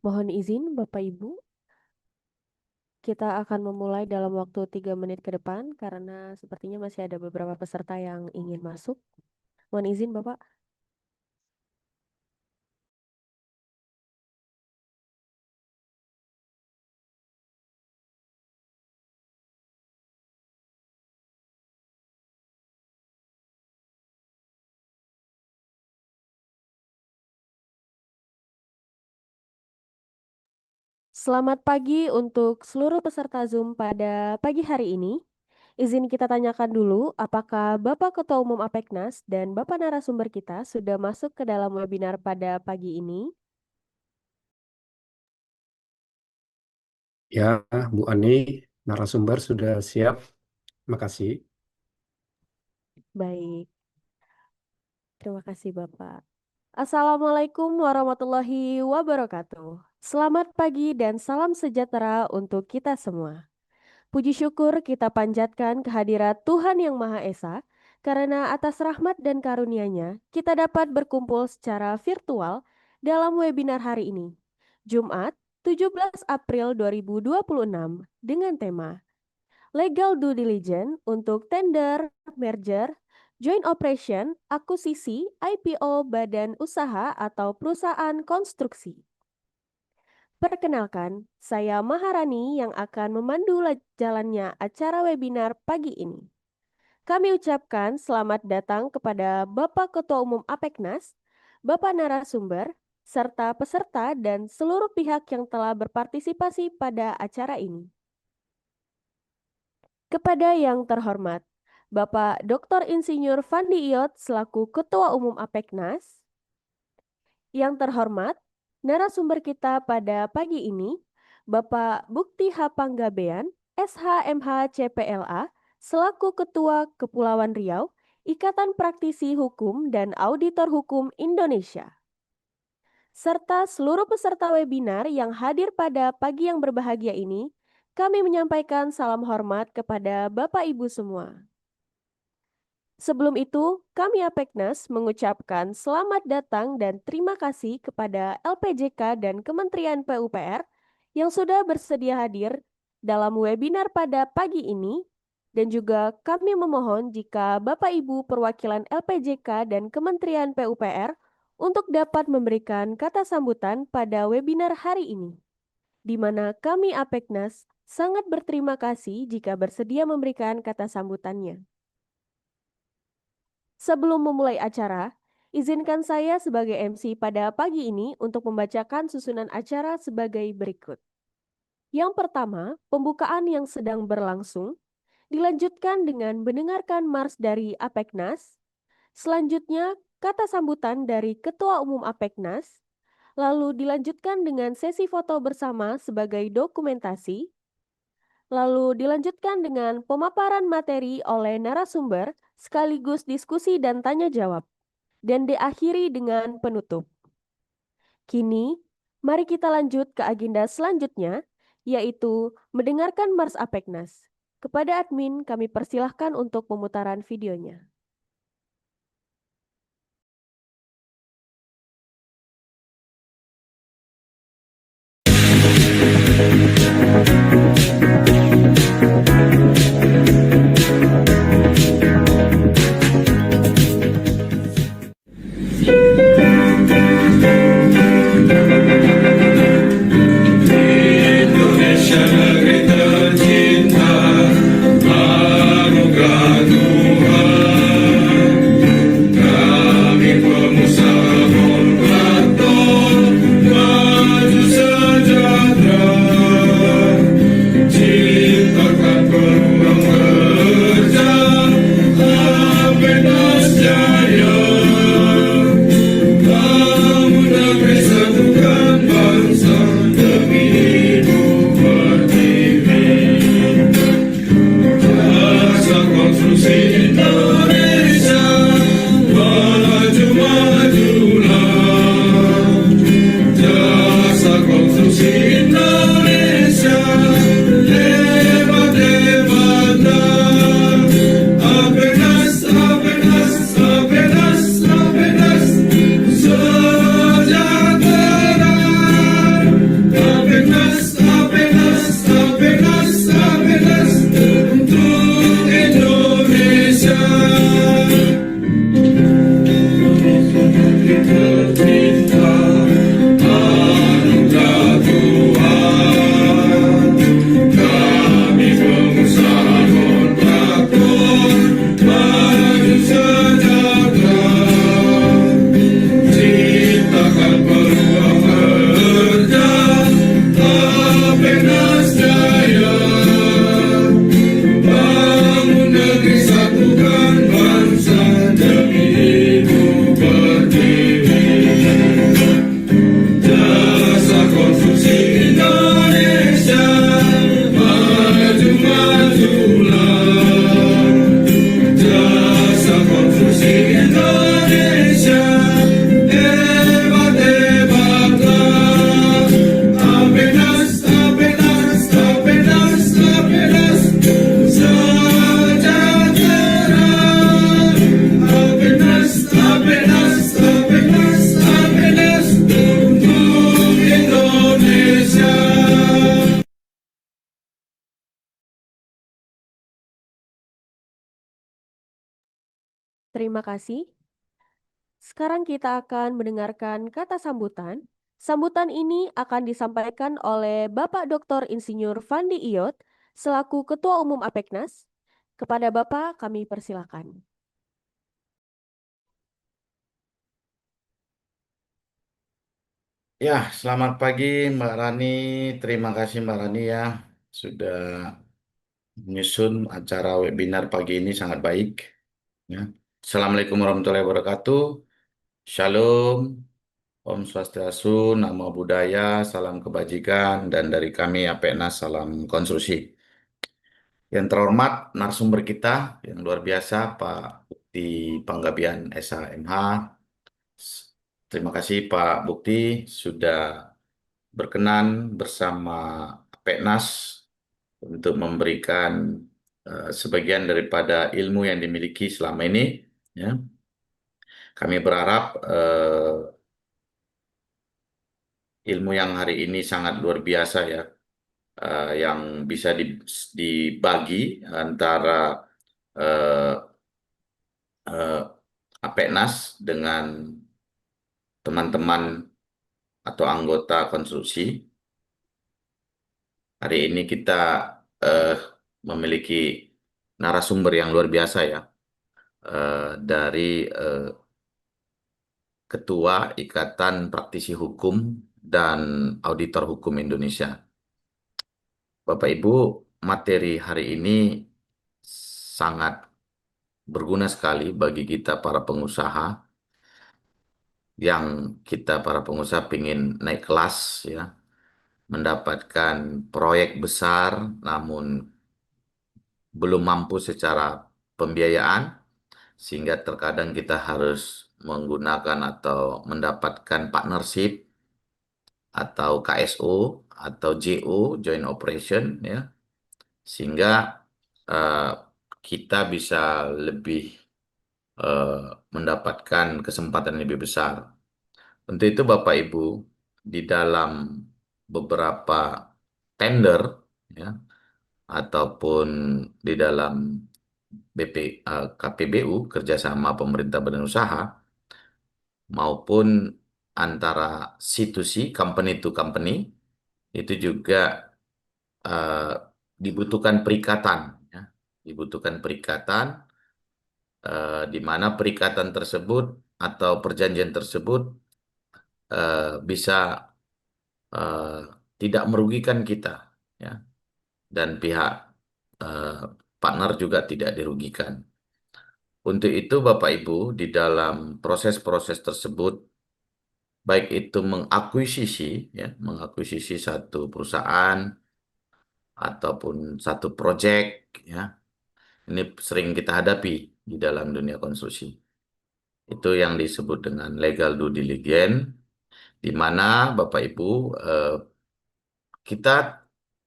Mohon izin Bapak Ibu, kita akan memulai dalam waktu 3 menit ke depan karena sepertinya masih ada beberapa peserta yang ingin masuk. Mohon izin Bapak. Selamat pagi untuk seluruh peserta Zoom pada pagi hari ini. Izin kita tanyakan dulu, apakah Bapak Ketua Umum Apeknas dan Bapak narasumber kita sudah masuk ke dalam webinar pada pagi ini? Ya, Bu Ani, narasumber sudah siap. Makasih. Baik, terima kasih Bapak. Assalamualaikum warahmatullahi wabarakatuh. Selamat pagi dan salam sejahtera untuk kita semua. Puji syukur kita panjatkan kehadirat Tuhan Yang Maha Esa, karena atas rahmat dan karunia-Nya kita dapat berkumpul secara virtual dalam webinar hari ini, Jumat 17 April 2026, dengan tema Legal Due Diligence untuk Tender, Merger, Joint Operation, Akuisisi, IPO Badan Usaha atau Perusahaan Konstruksi. Perkenalkan, saya Maharani yang akan memandu jalannya acara webinar pagi ini. Kami ucapkan selamat datang kepada Bapak Ketua Umum Apeknas, Bapak narasumber, serta peserta dan seluruh pihak yang telah berpartisipasi pada acara ini. Kepada yang terhormat, Bapak Dr. Insinyur Fandi Iyot selaku Ketua Umum Apeknas. Yang terhormat, narasumber kita pada pagi ini, Bapak Bukti H. Panggabean, SHMH CPLA, selaku Ketua Kepulauan Riau, Ikatan Praktisi Hukum dan Auditor Hukum Indonesia. Serta seluruh peserta webinar yang hadir pada pagi yang berbahagia ini, kami menyampaikan salam hormat kepada Bapak Ibu semua. Sebelum itu, kami Apeknas mengucapkan selamat datang dan terima kasih kepada LPJK dan Kementerian PUPR yang sudah bersedia hadir dalam webinar pada pagi ini, dan juga kami memohon jika Bapak Ibu perwakilan LPJK dan Kementerian PUPR untuk dapat memberikan kata sambutan pada webinar hari ini, di mana kami Apeknas sangat berterima kasih jika bersedia memberikan kata sambutannya. Sebelum memulai acara, izinkan saya sebagai MC pada pagi ini untuk membacakan susunan acara sebagai berikut. Yang pertama, pembukaan yang sedang berlangsung, dilanjutkan dengan mendengarkan mars dari Apeknas, selanjutnya kata sambutan dari Ketua Umum Apeknas, lalu dilanjutkan dengan sesi foto bersama sebagai dokumentasi, lalu dilanjutkan dengan pemaparan materi oleh narasumber sekaligus diskusi dan tanya jawab, dan diakhiri dengan penutup. Kini, mari kita lanjut ke agenda selanjutnya, yaitu mendengarkan Mars Apeknas. Kepada admin, kami persilahkan untuk pemutaran videonya. Indonesia negeri tercinta, anugerah Tuhan. terima kasih. Sekarang kita akan mendengarkan kata sambutan. Sambutan ini akan disampaikan oleh Bapak Dr. Insinyur Fandi Iyot selaku Ketua Umum Apeknas. Kepada Bapak kami persilakan. Ya, selamat pagi Mbak Rani. Terima kasih Mbak Rani ya sudah menyusun acara webinar pagi ini sangat baik. Ya. Assalamualaikum warahmatullahi wabarakatuh. Shalom, Om Swastiastu, Namo Buddhaya, salam kebajikan, dan dari kami APENAS salam konstruksi. Yang terhormat narasumber kita yang luar biasa Pak Bukti Panggabean SHMH. Terima kasih Pak Bukti sudah berkenan bersama PENAS untuk memberikan sebagian daripada ilmu yang dimiliki selama ini. Ya. Kami berharap ilmu yang hari ini sangat luar biasa ya, yang bisa dibagi antara eh, eh, APENAS dengan teman-teman atau anggota konstruksi. Hari ini kita eh, memiliki narasumber yang luar biasa ya, dari Ketua Ikatan Praktisi Hukum dan Auditor Hukum Indonesia. Bapak Ibu, materi hari ini sangat berguna sekali bagi kita para pengusaha yang kita para pengusaha ingin naik kelas ya, mendapatkan proyek besar namun belum mampu secara pembiayaan, sehingga terkadang kita harus menggunakan atau mendapatkan partnership atau KSO atau JO, Joint Operation, ya, sehingga eh, kita bisa lebih eh, mendapatkan kesempatan yang lebih besar. Untuk itu Bapak Ibu, di dalam beberapa tender, ya, ataupun di dalam KPBU, kerjasama pemerintah badan usaha, maupun antara C to C, company to company, itu juga eh, dibutuhkan perikatan, ya. Dibutuhkan perikatan, di mana perikatan tersebut atau perjanjian tersebut bisa eh, tidak merugikan kita, ya, dan pihak eh, partner juga tidak dirugikan. Untuk itu, Bapak Ibu, di dalam proses-proses tersebut, baik itu mengakuisisi, ya, mengakuisisi satu perusahaan ataupun satu proyek, ya, ini sering kita hadapi di dalam dunia konstruksi. Itu yang disebut dengan legal due diligence, di mana Bapak Ibu kita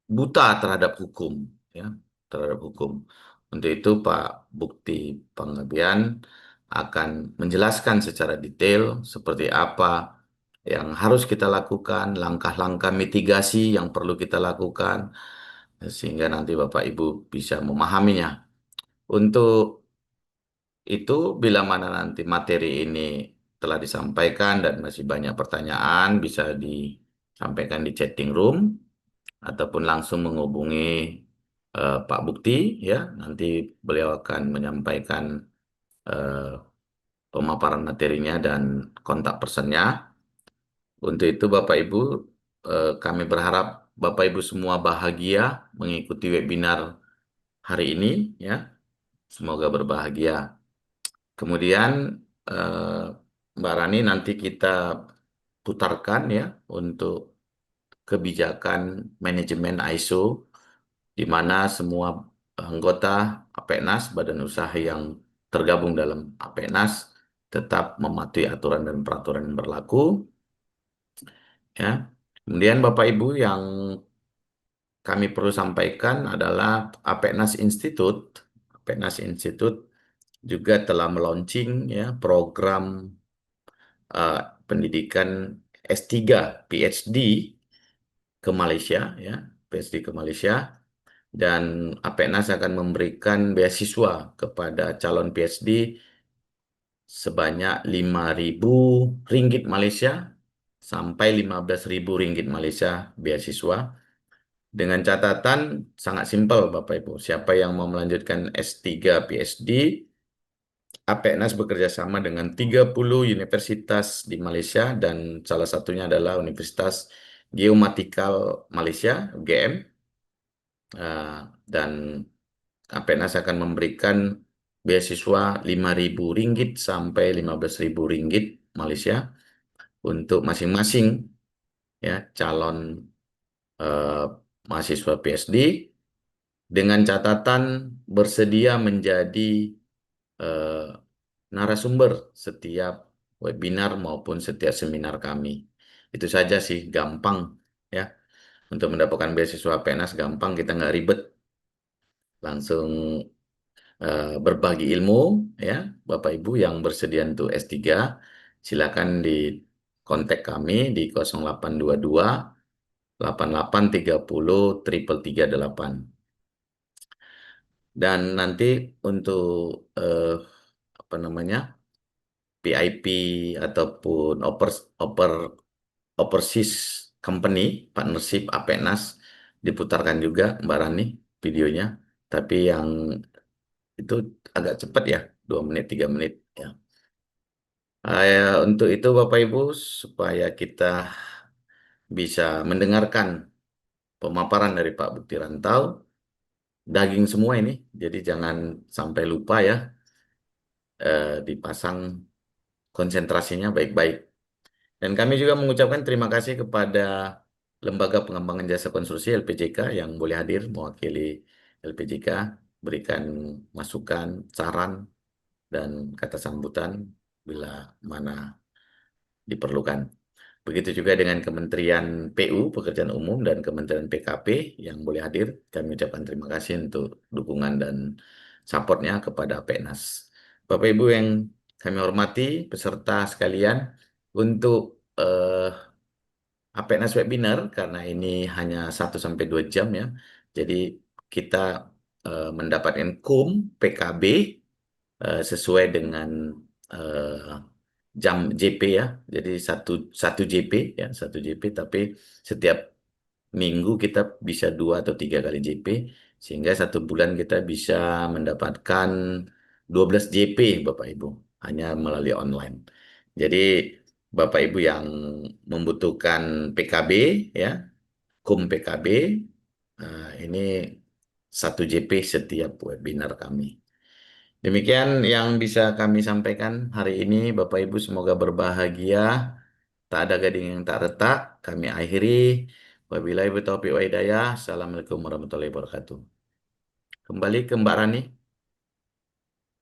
buta terhadap hukum, ya, terhadap hukum. Untuk itu Pak Bukti Panggabean akan menjelaskan secara detail seperti apa yang harus kita lakukan, langkah-langkah mitigasi yang perlu kita lakukan, sehingga nanti Bapak Ibu bisa memahaminya. Untuk itu, bila mana nanti materi ini telah disampaikan dan masih banyak pertanyaan, bisa disampaikan di chatting room ataupun langsung menghubungi Pak Bukti, ya. Nanti beliau akan menyampaikan eh, pemaparan materinya dan kontak personnya. Untuk itu, Bapak Ibu, kami berharap Bapak Ibu semua bahagia mengikuti webinar hari ini, ya. Semoga berbahagia. Kemudian eh, Mbak Rani, nanti kita putarkan ya untuk kebijakan manajemen ISO, di mana semua anggota APENAS, badan usaha yang tergabung dalam APENAS, tetap mematuhi aturan dan peraturan yang berlaku. Ya. Kemudian Bapak Ibu, yang kami perlu sampaikan adalah APENAS Institute. APENAS Institute juga telah meluncing ya program eh, pendidikan S3, PhD ke Malaysia, ya, PhD ke Malaysia, dan APENAS akan memberikan beasiswa kepada calon PhD sebanyak 5.000 ringgit Malaysia sampai 15.000 ringgit Malaysia beasiswa. Dengan catatan sangat simpel Bapak Ibu, siapa yang mau melanjutkan S3 PhD, APNAS bekerja sama dengan 30 universitas di Malaysia dan salah satunya adalah Universitas Geomatikal Malaysia, UGM. Dan APNAS akan memberikan beasiswa 5.000 ringgit sampai 15.000 ringgit Malaysia untuk masing-masing ya calon eh, mahasiswa PhD, dengan catatan bersedia menjadi eh, narasumber setiap webinar maupun setiap seminar kami. Itu saja sih, gampang ya. Untuk mendapatkan beasiswa PNAS gampang, kita nggak ribet, langsung berbagi ilmu ya. Bapak Ibu yang bersedia untuk S3, silakan di kontak kami di 0822 8830 338. Dan nanti untuk apa namanya, PIP ataupun overseas company partnership APNAS diputarkan juga Mbak Rani videonya, tapi yang itu agak cepat ya, 2 menit 3 menit ya. Untuk itu Bapak Ibu, supaya kita bisa mendengarkan pemaparan dari Pak Bukti Rantau, daging semua ini, jadi jangan sampai lupa ya, dipasang konsentrasinya baik-baik. Dan kami juga mengucapkan terima kasih kepada Lembaga Pengembangan Jasa Konstruksi LPJK yang boleh hadir mewakili LPJK, berikan masukan, saran, dan kata sambutan bila mana diperlukan. Begitu juga dengan Kementerian PU, Pekerjaan Umum, dan Kementerian PKP yang boleh hadir. Kami ucapkan terima kasih untuk dukungan dan supportnya kepada PNAS. Bapak Ibu yang kami hormati, peserta sekalian, untuk APNAS webinar, karena ini hanya 1 sampai 2 jam ya, jadi kita mendapatkan KUM PKB sesuai dengan eh, jam JP ya. Jadi satu JP ya, satu JP, tapi setiap minggu kita bisa 2 atau 3 kali JP, sehingga 1 bulan kita bisa mendapatkan 12 JP Bapak Ibu, hanya melalui online. Jadi Bapak Ibu yang membutuhkan PKB ya, KUM PKB, ini 1 JP setiap webinar kami. Demikian yang bisa kami sampaikan hari ini. Bapak Ibu semoga berbahagia. Tak ada gading yang tak retak. Kami akhiri. Wabillahi taufiq wa hidayah. Assalamualaikum warahmatullahi wabarakatuh. Kembali ke Mbak Rani.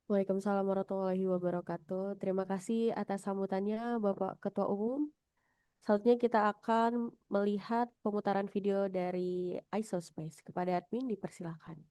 Waalaikumsalam warahmatullahi wabarakatuh. Terima kasih atas sambutannya Bapak Ketua Umum. Selanjutnya kita akan melihat pemutaran video dari ISOSpace. Kepada admin dipersilakan.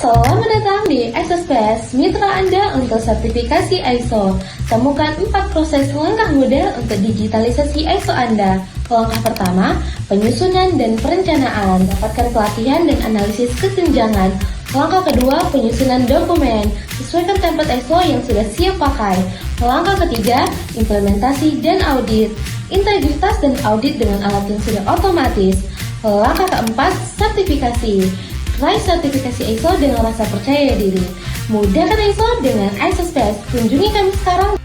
Selamat datang di ISOSpace, mitra Anda untuk sertifikasi ISO. Temukan 4 proses langkah mudah untuk digitalisasi ISO Anda. Langkah pertama, penyusunan dan perencanaan. Dapatkan pelatihan dan analisis kesenjangan. Langkah kedua, penyusunan dokumen. Sesuaikan template ISO yang sudah siap pakai. Langkah ketiga, implementasi dan audit. Integritas dan audit dengan alat yang sudah otomatis. Langkah keempat, sertifikasi. Raih sertifikasi ISO dengan rasa percaya diri. Mudahkan ISO dengan ISOSpace. Kunjungi kami sekarang.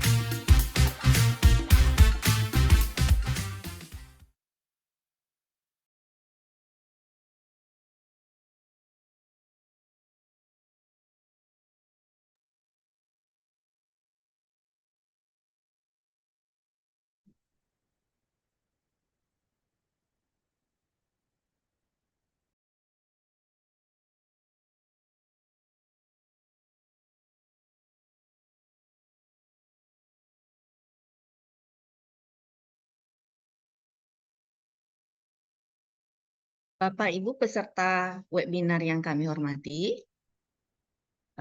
Bapak Ibu peserta webinar yang kami hormati,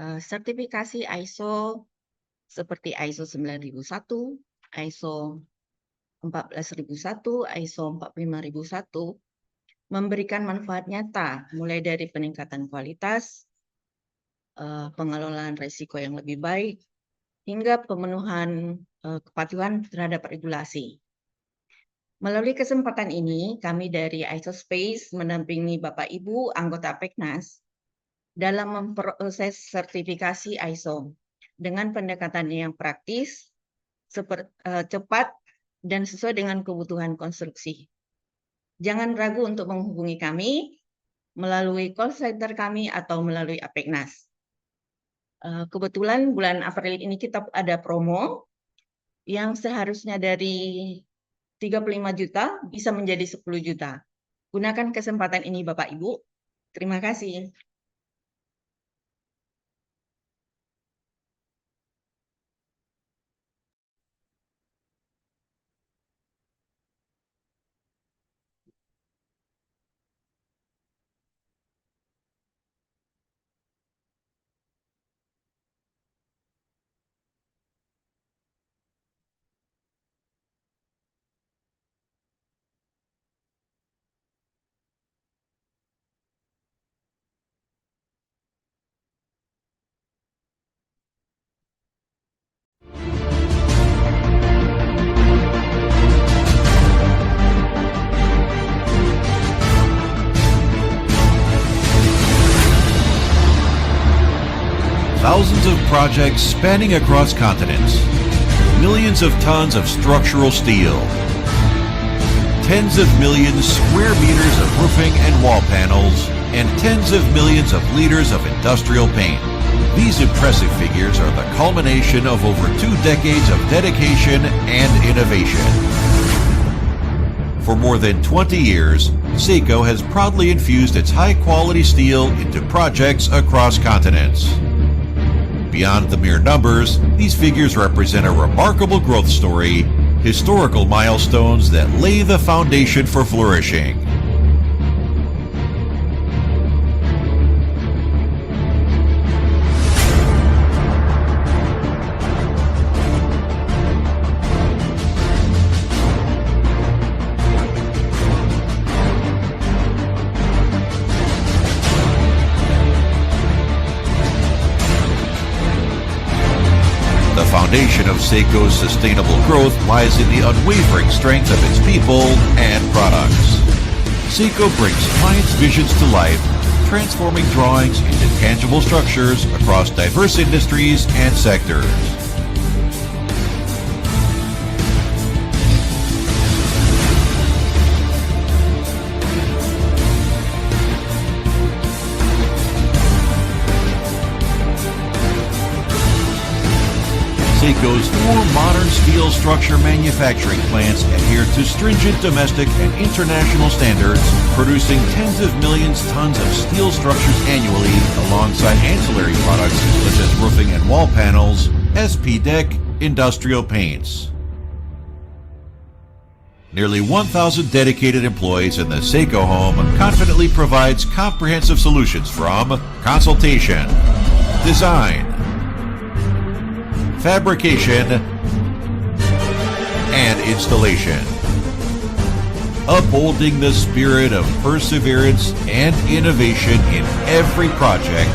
sertifikasi ISO seperti ISO 9001, ISO 14001, ISO 45001 memberikan manfaat nyata, mulai dari peningkatan kualitas, pengelolaan risiko yang lebih baik, hingga pemenuhan kepatuhan terhadap regulasi. Melalui kesempatan ini, kami dari ISO Space mendampingi Bapak Ibu anggota Peknas dalam memproses sertifikasi ISO dengan pendekatan yang praktis, cepat, dan sesuai dengan kebutuhan konstruksi. Jangan ragu untuk menghubungi kami melalui call center kami atau melalui Apeknas. Kebetulan bulan April ini kita ada promo yang seharusnya dari 35 juta bisa menjadi 10 juta. Gunakan kesempatan ini Bapak Ibu. Terima kasih. Thousands of projects spanning across continents. Millions of tons of structural steel. Tens of millions square meters of roofing and wall panels. And tens of millions of liters of industrial paint. These impressive figures are the culmination of over 2 decades of dedication and innovation. For more than 20 years, Seiko has proudly infused its high-quality steel into projects across continents. Beyond the mere numbers, these figures represent a remarkable growth story, historical milestones that lay the foundation for flourishing. The foundation of Seiko's sustainable growth lies in the unwavering strength of its people and products. Seiko brings clients' visions to life, transforming drawings into tangible structures across diverse industries and sectors. Seiko's 4 modern steel structure manufacturing plants adhere to stringent domestic and international standards, producing tens of millions tons of steel structures annually alongside ancillary products such as roofing and wall panels, SP Deck, industrial paints. Nearly 1,000 dedicated employees in the Seiko home confidently provides comprehensive solutions from consultation, design, fabrication, and installation. Upholding the spirit of perseverance and innovation in every project,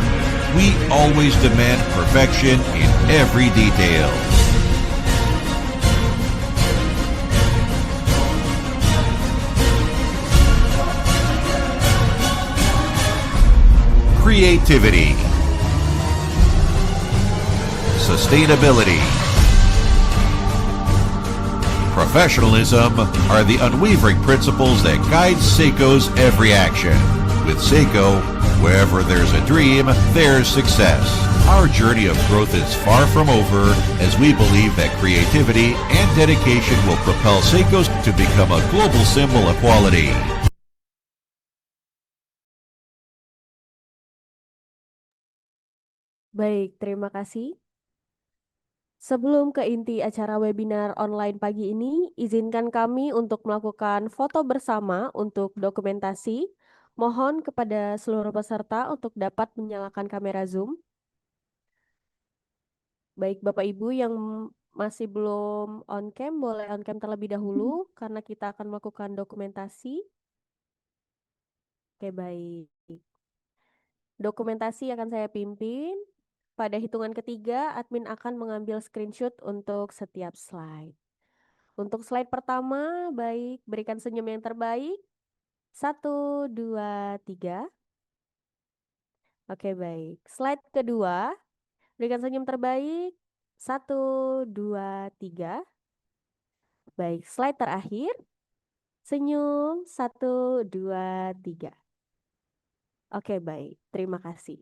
we always demand perfection in every detail. Creativity, sustainability, professionalism are the unwavering principles that guide Seiko's every action. With Seiko, wherever there's a dream, there's success. Our journey of growth is far from over, as we believe that creativity and dedication will propel Seiko to become a global symbol of quality. Baik, terima kasih. Sebelum ke inti acara webinar online pagi ini, izinkan kami untuk melakukan foto bersama untuk dokumentasi. Mohon kepada seluruh peserta untuk dapat menyalakan kamera Zoom. Baik, Bapak Ibu yang masih belum on cam, boleh on cam terlebih dahulu karena kita akan melakukan dokumentasi. Oke, baik. Dokumentasi akan saya pimpin. Pada hitungan ketiga, admin akan mengambil screenshot untuk setiap slide. Untuk slide pertama, baik, berikan senyum yang terbaik. 1, 2, 3. Oke, baik. Slide kedua, berikan senyum terbaik. 1, 2, 3. Baik, slide terakhir. Senyum 1, 2, 3. Oke, baik. Terima kasih.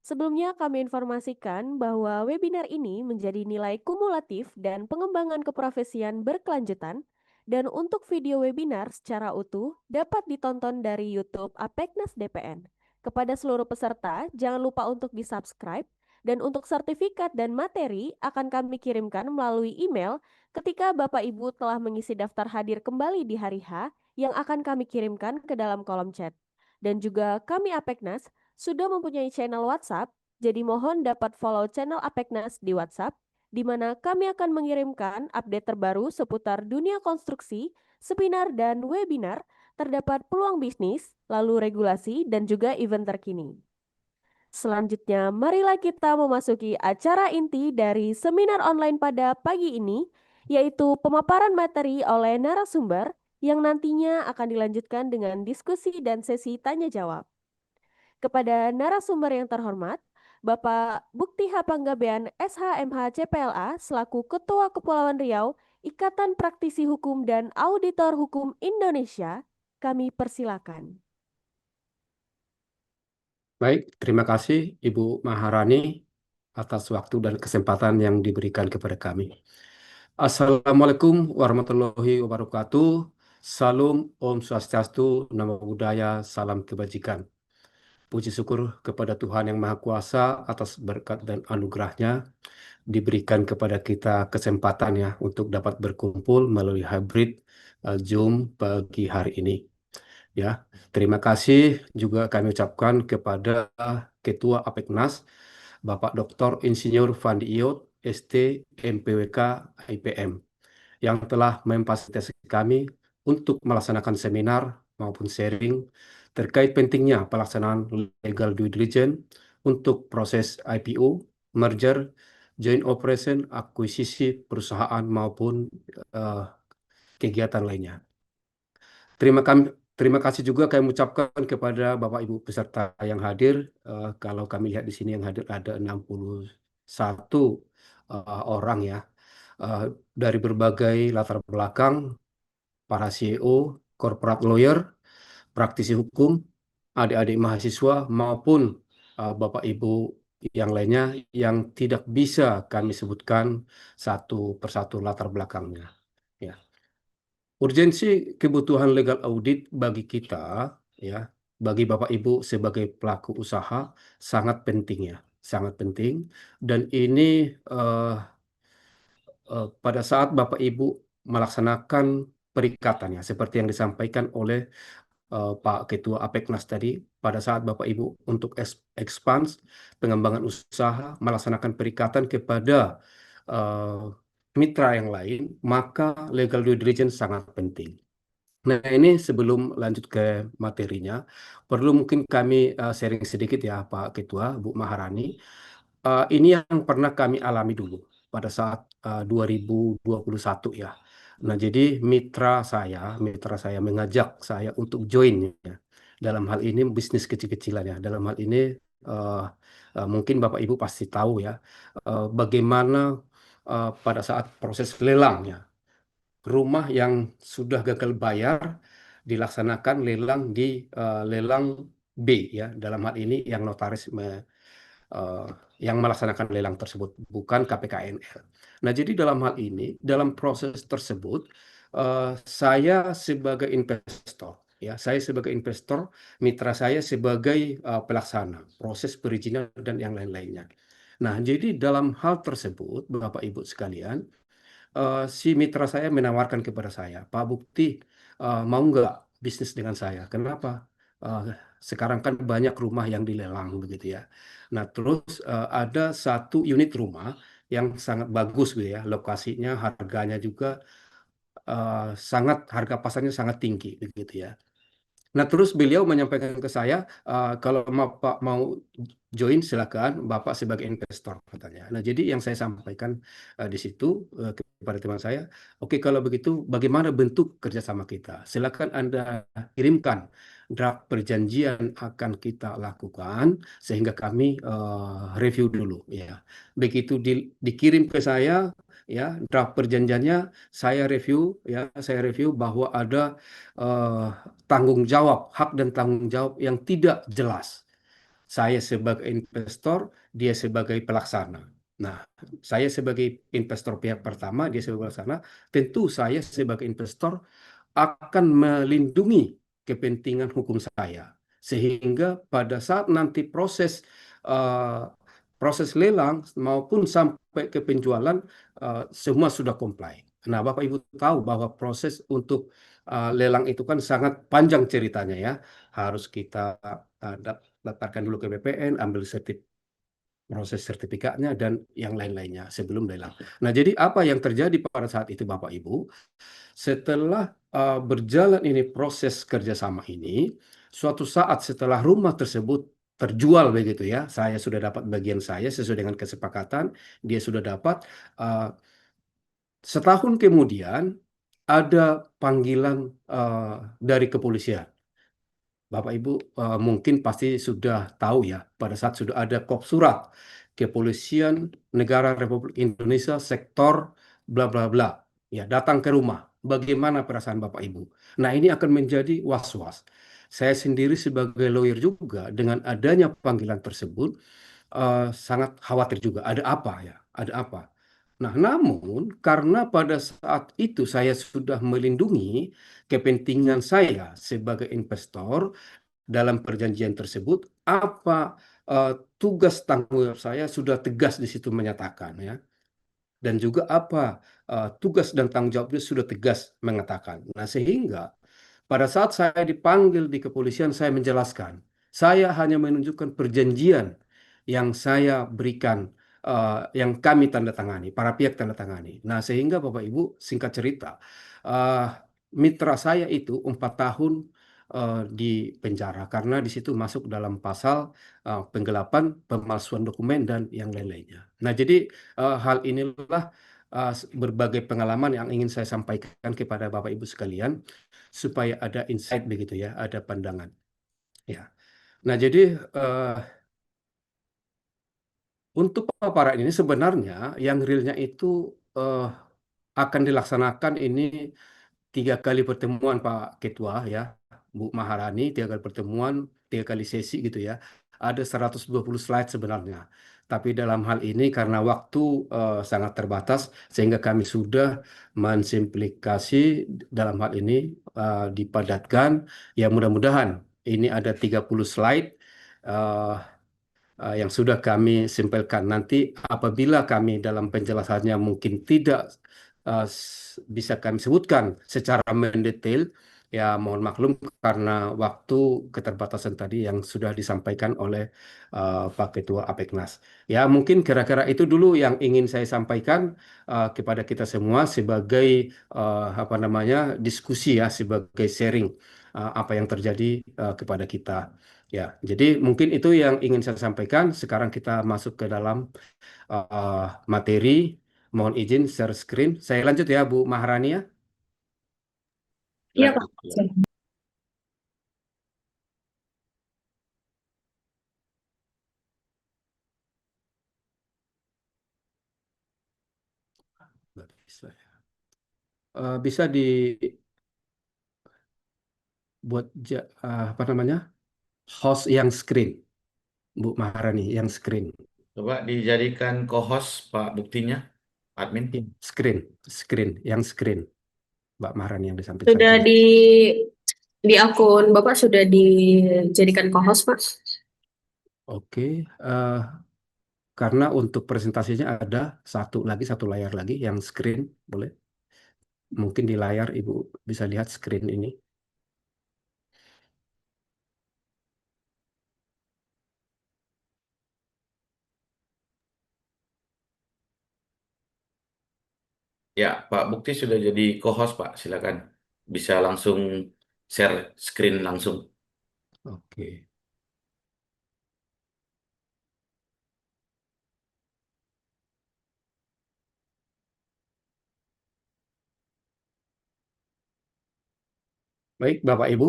Sebelumnya kami informasikan bahwa webinar ini menjadi nilai kumulatif dan pengembangan keprofesian berkelanjutan, dan untuk video webinar secara utuh dapat ditonton dari YouTube Apeknas DPN. Kepada seluruh peserta, jangan lupa untuk di-subscribe, dan untuk sertifikat dan materi akan kami kirimkan melalui email ketika Bapak Ibu telah mengisi daftar hadir kembali di hari H yang akan kami kirimkan ke dalam kolom chat. Dan juga kami Apeknas sudah mempunyai channel WhatsApp, jadi mohon dapat follow channel Apeknas di WhatsApp, di mana kami akan mengirimkan update terbaru seputar dunia konstruksi, seminar, dan webinar, terdapat peluang bisnis, lalu regulasi, dan juga event terkini. Selanjutnya, marilah kita memasuki acara inti dari seminar online pada pagi ini, yaitu pemaparan materi oleh narasumber yang nantinya akan dilanjutkan dengan diskusi dan sesi tanya-jawab. Kepada narasumber yang terhormat, Bapak Bukti H. Panggabean SHMH CPLA selaku Ketua Kepulauan Riau, Ikatan Praktisi Hukum dan Auditor Hukum Indonesia, kami persilakan. Baik, terima kasih Ibu Maharani atas waktu dan kesempatan yang diberikan kepada kami. Assalamualaikum warahmatullahi wabarakatuh. Salam Om Swastiastu, Namo Buddhaya, salam kebajikan. Puji syukur kepada Tuhan Yang Maha Kuasa atas berkat dan anugerahnya diberikan kepada kita kesempatan ya untuk dapat berkumpul melalui hybrid Zoom pagi hari ini. Ya, terima kasih juga kami ucapkan kepada Ketua Apeknas, Bapak Dr. Insinyur Fandi Iyot, ST, MPWK, IPM, yang telah memfasilitasi kami untuk melaksanakan seminar maupun sharing terkait pentingnya pelaksanaan legal due diligence untuk proses IPO, merger, joint operation, akuisisi perusahaan maupun kegiatan lainnya. Terima kasih juga kami ucapkan kepada Bapak Ibu peserta yang hadir. Kalau kami lihat di sini yang hadir ada 61 orang ya. Dari berbagai latar belakang, para CEO, corporate lawyer, praktisi hukum, adik-adik mahasiswa maupun Bapak Ibu yang lainnya yang tidak bisa kami sebutkan satu persatu latar belakangnya. Ya. Urgensi kebutuhan legal audit bagi kita, ya, bagi Bapak Ibu sebagai pelaku usaha sangat penting ya, sangat penting. Dan ini pada saat Bapak Ibu melaksanakan perikatan ya, seperti yang disampaikan oleh Pak Ketua Apeknas tadi, pada saat Bapak Ibu untuk expand pengembangan usaha, melaksanakan perikatan kepada mitra yang lain, maka legal due diligence sangat penting. Nah, ini sebelum lanjut ke materinya, perlu mungkin kami sharing sedikit ya Pak Ketua, Bu Maharani. Ini yang pernah kami alami dulu pada saat 2021 ya. Nah, jadi mitra saya mengajak saya untuk join ya. Dalam hal ini bisnis kecil-kecilan ya. Dalam hal ini mungkin Bapak Ibu pasti tahu ya bagaimana pada saat proses lelang ya. Rumah yang sudah gagal bayar dilaksanakan lelang di lelang B ya. Dalam hal ini yang notaris yang melaksanakan lelang tersebut, bukan KPKNL. Nah, jadi dalam hal ini, dalam proses tersebut, saya sebagai investor, ya, saya sebagai investor, mitra saya sebagai pelaksana, proses perizinan dan yang lain-lainnya. Nah, jadi dalam hal tersebut, Bapak Ibu sekalian, si mitra saya menawarkan kepada saya, Pak Bukti, mau nggak bisnis dengan saya? Kenapa? Sekarang kan banyak rumah yang dilelang begitu ya. Nah, terus ada satu unit rumah yang sangat bagus gitu ya, lokasinya, harganya juga sangat harga pasarnya sangat tinggi begitu ya. Nah, terus beliau menyampaikan ke saya, kalau Pak mau join silakan, Bapak sebagai investor katanya. Nah, jadi yang saya sampaikan di situ kepada teman saya, oke kalau begitu bagaimana bentuk kerjasama kita? Silakan Anda kirimkan draft perjanjian akan kita lakukan sehingga kami review dulu ya. Begitu dikirim ke saya ya draft perjanjiannya, saya review bahwa ada eh, tanggung jawab, hak dan tanggung jawab yang tidak jelas. Saya sebagai investor, dia sebagai pelaksana. Nah, saya sebagai investor pihak pertama, dia sebagai pelaksana, tentu saya sebagai investor akan melindungi kepentingan hukum saya. Sehingga pada saat nanti eh, proses lelang maupun sampai ke penjualan semua sudah comply. Nah, Bapak Ibu tahu bahwa proses untuk lelang itu kan sangat panjang ceritanya ya. Harus kita daftarkan dulu ke BPN, ambil proses sertifikatnya dan yang lain-lainnya sebelum lelang. Nah, jadi apa yang terjadi pada saat itu Bapak Ibu? Setelah berjalan ini proses kerjasama ini, suatu saat setelah rumah tersebut terjual begitu ya, saya sudah dapat bagian saya sesuai dengan kesepakatan, dia sudah dapat. uh, Setahun kemudian ada panggilan dari kepolisian. Bapak Ibu mungkin pasti sudah tahu ya, pada saat sudah ada kop surat Kepolisian Negara Republik Indonesia sektor bla bla bla, ya datang ke rumah. Bagaimana perasaan Bapak Ibu? Nah, ini akan menjadi was-was. Saya sendiri sebagai lawyer juga dengan adanya panggilan tersebut sangat khawatir juga. Ada apa ya? Ada apa? Nah, namun karena pada saat itu saya sudah melindungi kepentingan saya sebagai investor, dalam perjanjian tersebut apa eh, tugas tanggung jawab saya sudah tegas di situ menyatakan ya, dan juga apa tugas dan tanggung jawabnya sudah tegas mengatakan. Nah, sehingga pada saat saya dipanggil di kepolisian saya menjelaskan saya hanya menunjukkan perjanjian yang saya berikan, yang kami tanda tangani, para pihak tanda tangani. Nah, sehingga Bapak Ibu singkat cerita, eh, mitra saya itu 4 tahun di penjara karena di situ masuk dalam pasal penggelapan, pemalsuan dokumen dan yang lain-lainnya. Nah, jadi hal inilah berbagai pengalaman yang ingin saya sampaikan kepada Bapak Ibu sekalian supaya ada insight begitu ya, ada pandangan. Ya. Nah, jadi eh, untuk paparan ini sebenarnya yang realnya itu eh, akan dilaksanakan ini 3 kali pertemuan Pak Ketua ya, Bu Maharani, 3 kali pertemuan, 3 kali sesi gitu ya. Ada 120 slide sebenarnya. Tapi dalam hal ini karena waktu sangat terbatas, sehingga kami sudah mensimplifikasi dalam hal ini dipadatkan. Ya mudah-mudahan ini ada 30 slide eh, yang sudah kami simpelkan. Nanti apabila kami dalam penjelasannya mungkin tidak bisa kami sebutkan secara mendetail, ya mohon maklum karena waktu keterbatasan tadi yang sudah disampaikan oleh Pak Ketua Apeknas. Ya mungkin kira-kira itu dulu yang ingin saya sampaikan kepada kita semua sebagai apa namanya diskusi ya, sebagai sharing apa yang terjadi kepada kita. Ya, jadi mungkin itu yang ingin saya sampaikan. Sekarang kita masuk ke dalam uh, materi. Mohon izin share screen. Saya lanjut ya, Bu Maharani ya. Iya, Pak. Lanjut. Nggak bisa, ya. Bisa dibuat apa namanya host yang screen, Bu Maharani yang screen. Coba dijadikan co-host Pak Buktinya, admin. Ya, screen, screen, yang screen, Mbak Maharani yang di samping saya Sudah tadi. di akun Bapak sudah dijadikan co-host, Pak. Oke, karena untuk presentasinya ada satu layar lagi yang screen, boleh? Mungkin di layar Ibu bisa lihat screen ini. Ya, Pak Bukti sudah jadi co-host, Pak. Silakan. Bisa langsung share screen langsung. Oke. Baik, Bapak Ibu,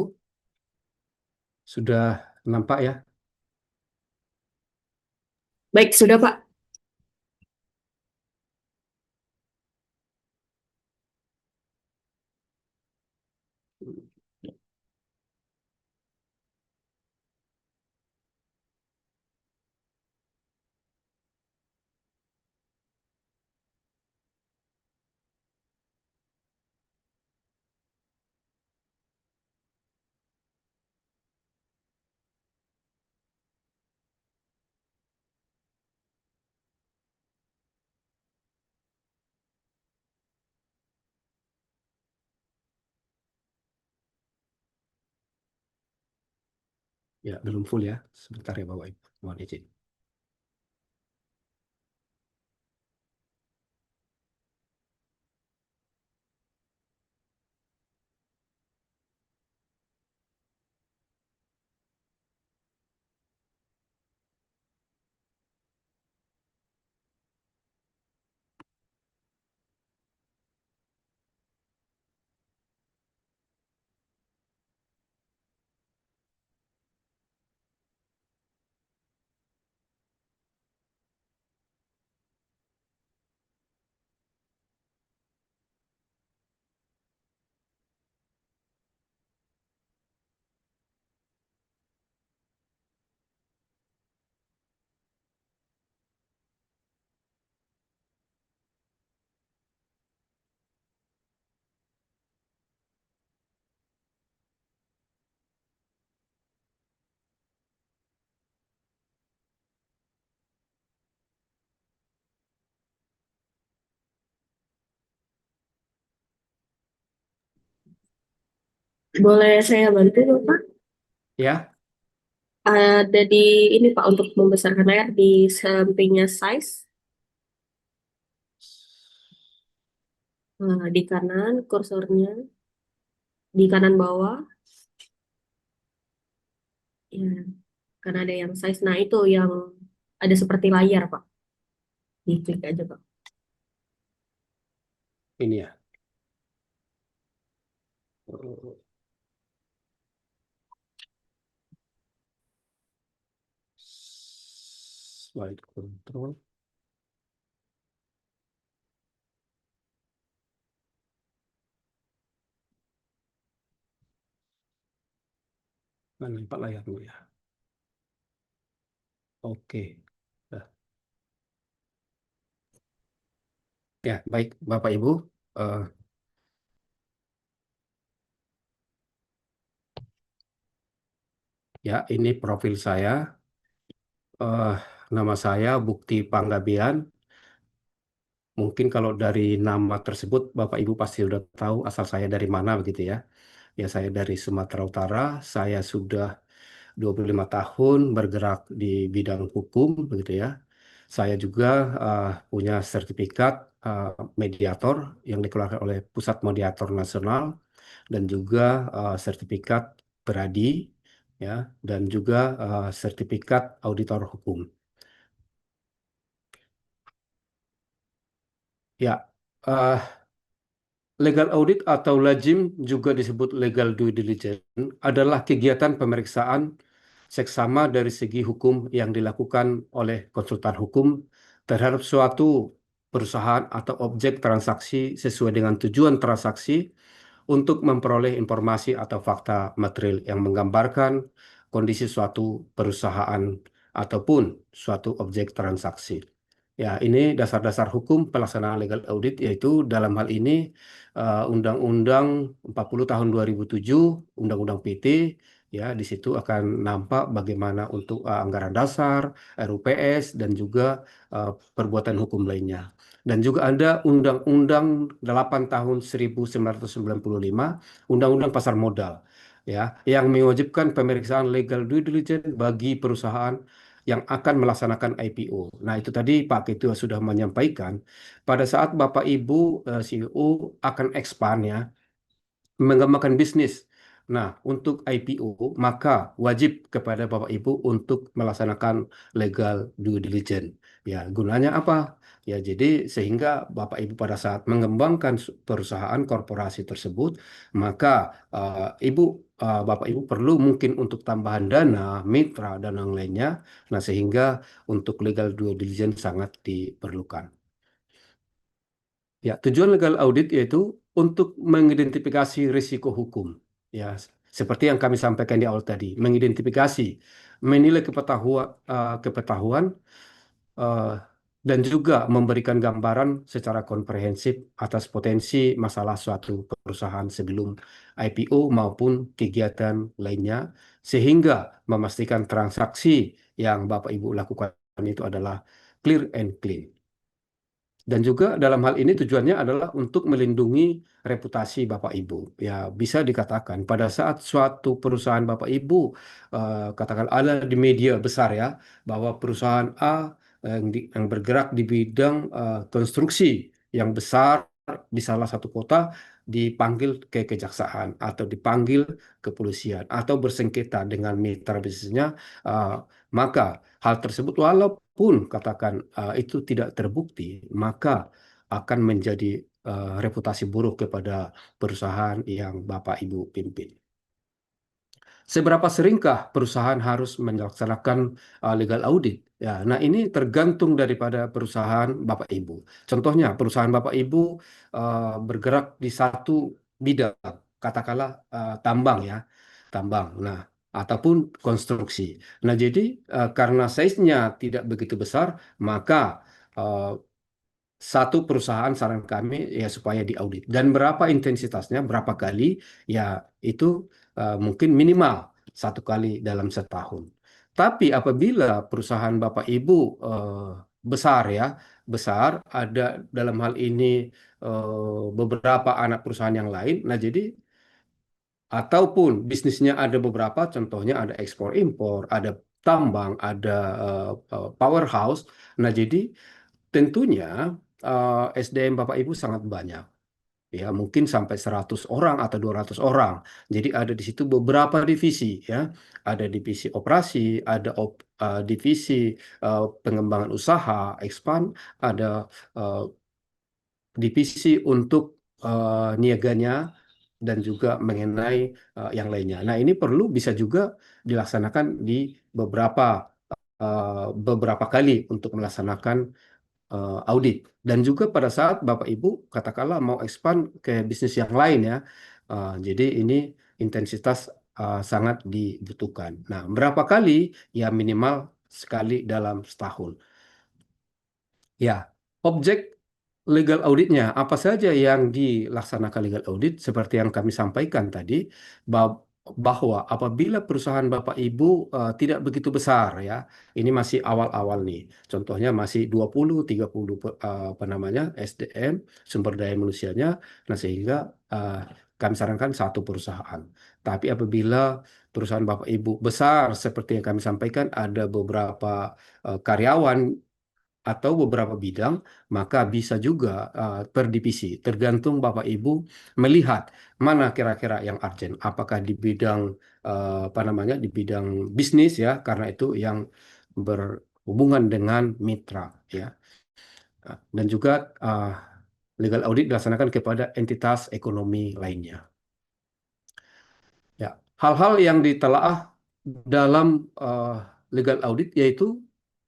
sudah nampak ya? Baik, sudah Pak. Ya, belum full ya. Sebentar ya, Bapak Ibu. Mohon izin. Boleh saya bantu Bapak? Ya, Ada di ini Pak untuk membesarkan layar di sampingnya size. Di kanan kursornya, di kanan bawah. Ya, karena ada yang size. Nah, itu yang ada seperti layar Pak. Diklik aja Pak. ini ya. Slide control. Mana Pak layar dulu ya. Oke. Nah, ya, baik Bapak Ibu. Eh, ya, ini profil saya. Eh, Nama saya Bukti Panggabean. Mungkin kalau dari nama tersebut Bapak Ibu pasti sudah tahu asal saya dari mana begitu ya. Ya, saya dari Sumatera Utara. Saya sudah 25 tahun bergerak di bidang hukum begitu ya. Saya juga punya sertifikat eh, mediator yang dikeluarkan oleh Pusat Mediator Nasional dan juga sertifikat Beradi ya dan juga sertifikat auditor hukum. Ya, eh, legal audit atau LAJIM juga disebut legal due diligence adalah kegiatan pemeriksaan seksama dari segi hukum yang dilakukan oleh konsultan hukum terhadap suatu perusahaan atau objek transaksi sesuai dengan tujuan transaksi untuk memperoleh informasi atau fakta material yang menggambarkan kondisi suatu perusahaan ataupun suatu objek transaksi. Ya, ini dasar-dasar hukum pelaksanaan legal audit yaitu dalam hal ini Undang-Undang 40 tahun 2007, Undang-Undang PT, ya di situ akan nampak bagaimana untuk anggaran dasar, RUPS dan juga perbuatan hukum lainnya. Dan juga ada Undang-Undang 8 tahun 1995, Undang-Undang Pasar Modal, ya, yang mewajibkan pemeriksaan legal due diligence bagi perusahaan yang akan melaksanakan IPO. Nah, itu tadi Pak Ketua sudah menyampaikan, pada saat Bapak Ibu CEO akan expand ya, mengembangkan bisnis. Nah, untuk IPO, maka wajib kepada Bapak Ibu untuk melaksanakan legal due diligence. Ya, gunanya apa? Ya, jadi sehingga Bapak Ibu pada saat mengembangkan perusahaan korporasi tersebut, maka Bapak Ibu perlu mungkin untuk tambahan dana, mitra, dan yang lainnya. Nah, sehingga untuk legal due diligence sangat diperlukan. Ya, tujuan legal audit yaitu untuk mengidentifikasi risiko hukum. Ya, seperti yang kami sampaikan di awal tadi, mengidentifikasi, menilai kepetahuan, eh, dan juga memberikan gambaran secara komprehensif atas potensi masalah suatu perusahaan sebelum IPO maupun kegiatan lainnya, sehingga memastikan transaksi yang Bapak Ibu lakukan itu adalah clear and clean. Dan juga dalam hal ini tujuannya adalah untuk melindungi reputasi Bapak Ibu. Ya, bisa dikatakan pada saat suatu perusahaan Bapak Ibu katakan ada di media besar ya, bahwa perusahaan A yang bergerak di bidang konstruksi yang besar di salah satu kota dipanggil ke kejaksaan atau dipanggil ke kepolisian atau bersengketa dengan mitra bisnisnya, eh, maka hal tersebut walaupun katakan itu tidak terbukti, maka akan menjadi reputasi buruk kepada perusahaan yang Bapak Ibu pimpin. Seberapa seringkah perusahaan harus melaksanakan legal audit? Ya, nah ini tergantung daripada perusahaan Bapak Ibu. Contohnya, perusahaan Bapak Ibu bergerak di satu bidang, katakanlah tambang ya, tambang. Nah, ataupun konstruksi. Nah, jadi karena size-nya tidak begitu besar, maka eh, satu perusahaan saran kami ya supaya diaudit. Dan berapa intensitasnya, berapa kali, ya itu mungkin minimal satu kali dalam setahun. Tapi apabila perusahaan Bapak Ibu besar ya, besar, ada dalam hal ini beberapa anak perusahaan yang lain, nah jadi ataupun bisnisnya ada beberapa, contohnya ada ekspor impor, ada tambang, ada powerhouse. Nah, jadi tentunya SDM Bapak Ibu sangat banyak. Ya, mungkin sampai 100 orang atau 200 orang. Jadi ada di situ beberapa divisi ya. Ada divisi operasi, ada divisi pengembangan usaha, expand, ada eh, divisi untuk niaganya dan juga mengenai yang lainnya. Nah, ini perlu bisa juga dilaksanakan di beberapa beberapa kali untuk melaksanakan audit. Dan juga pada saat Bapak Ibu katakanlah mau expand ke bisnis yang lain ya. Jadi ini intensitas sangat dibutuhkan. Nah, berapa kali? Ya minimal sekali dalam setahun. Ya, objek legal auditnya apa saja yang dilaksanakan legal audit seperti yang kami sampaikan tadi, bahwa apabila perusahaan Bapak Ibu tidak begitu besar ya, ini masih awal-awal nih. Contohnya masih 20 30 apa namanya SDM, sumber daya manusianya. Nah, sehingga uh, kami sarankan satu perusahaan. Tapi apabila perusahaan Bapak Ibu besar seperti yang kami sampaikan, ada beberapa karyawan atau beberapa bidang, maka bisa juga per divisi. Tergantung Bapak Ibu melihat mana kira-kira yang urgent. Apakah di bidang apa namanya di bidang bisnis ya, karena itu yang berhubungan dengan mitra ya. Dan juga legal audit dilaksanakan kepada entitas ekonomi lainnya. Ya, hal-hal yang ditelaah dalam legal audit yaitu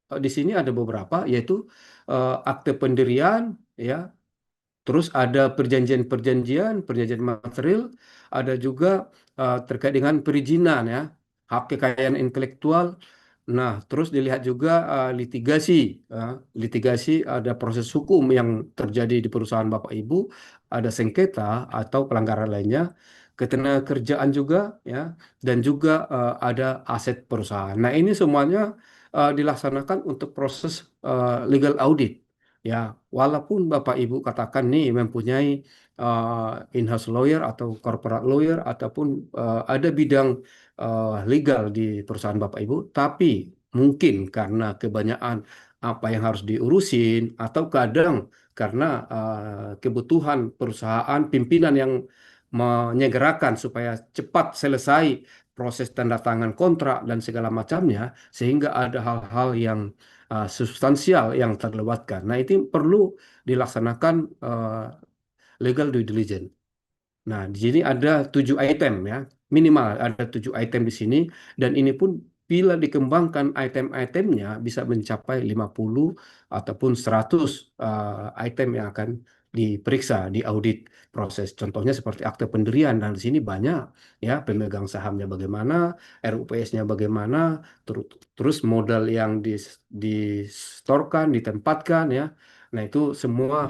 di sini ada beberapa, yaitu akte pendirian, ya, terus ada perjanjian material, ada juga terkait dengan perizinan, ya, hak kekayaan intelektual. Nah, terus dilihat juga litigasi, litigasi ada proses hukum yang terjadi di perusahaan Bapak Ibu, ada sengketa atau pelanggaran lainnya, ketenagakerjaan juga, ya, dan juga ada aset perusahaan. Nah, ini semuanya dilaksanakan untuk proses legal audit. Ya, walaupun Bapak Ibu katakan nih mempunyai in-house lawyer atau corporate lawyer ataupun ada bidang legal di perusahaan Bapak Ibu, tapi mungkin karena kebanyakan apa yang harus diurusin atau kadang karena kebutuhan perusahaan pimpinan yang menyegerakan supaya cepat selesai proses tanda tangan kontrak dan segala macamnya sehingga ada hal-hal yang substansial yang terlewatkan. Nah, itu perlu dilaksanakan legal due diligence. Nah, di sini ada 7 item ya, minimal ada 7 item di sini, dan ini pun bila dikembangkan item-itemnya bisa mencapai 50 ataupun 100 item yang akan diperiksa di audit proses. Contohnya seperti akte pendirian, dan di sini banyak ya, pemegang sahamnya bagaimana, RUPS-nya bagaimana, terus modal yang disetorkan, ditempatkan ya. Nah, itu semua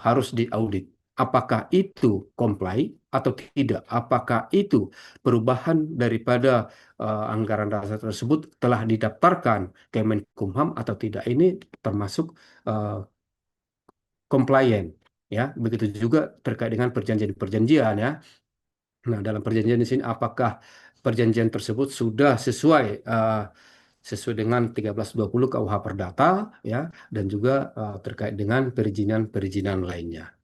harus diaudit. Apakah itu comply atau tidak? Apakah itu perubahan daripada anggaran dasar tersebut telah didaftarkan ke Menkumham atau tidak? Ini termasuk compliant, ya. Begitu juga terkait dengan perjanjian-perjanjian, ya. Nah, dalam perjanjian di sini apakah perjanjian tersebut sudah sesuai dengan 1320 KUH Perdata, ya, dan juga terkait dengan perizinan-perizinan lainnya.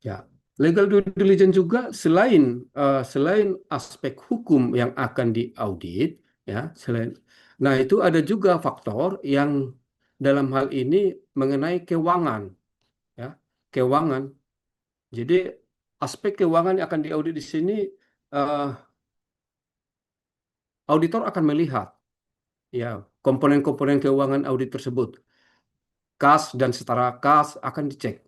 Ya, legal due diligence juga selain aspek hukum yang akan diaudit, ya, nah itu ada juga faktor yang dalam hal ini mengenai keuangan, ya, keuangan. Jadi aspek keuangan yang akan diaudit di sini, eh, auditor akan melihat, ya, komponen-komponen keuangan audit tersebut. Kas dan setara kas akan dicek.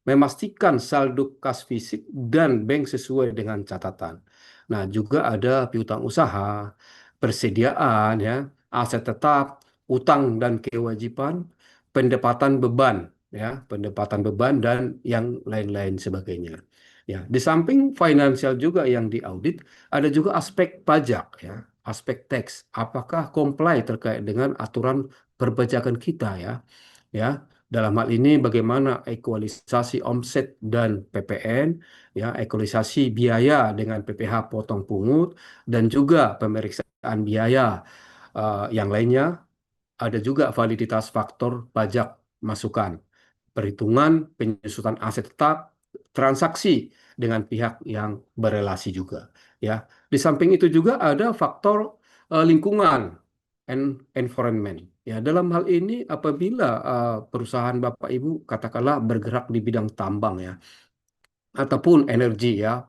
Memastikan saldo kas fisik dan bank sesuai dengan catatan. Nah, juga ada piutang usaha, persediaan, ya, aset tetap, utang dan kewajiban, pendapatan beban, ya, pendapatan beban dan yang lain-lain sebagainya. Ya, di samping finansial juga yang diaudit, ada juga aspek pajak, ya, aspek tax. Apakah comply terkait dengan aturan perpajakan kita, ya. Ya, dalam hal ini bagaimana ekualisasi omset dan PPN, ya, ekualisasi biaya dengan PPh potong pungut, dan juga pemeriksaan biaya yang lainnya. Ada juga validitas faktor pajak masukan, perhitungan penyusutan aset tetap, transaksi dengan pihak yang berelasi juga. Ya, di samping itu juga ada faktor lingkungan and environment. Ya, dalam hal ini apabila perusahaan Bapak Ibu katakanlah bergerak di bidang tambang, ya, ataupun energi, ya.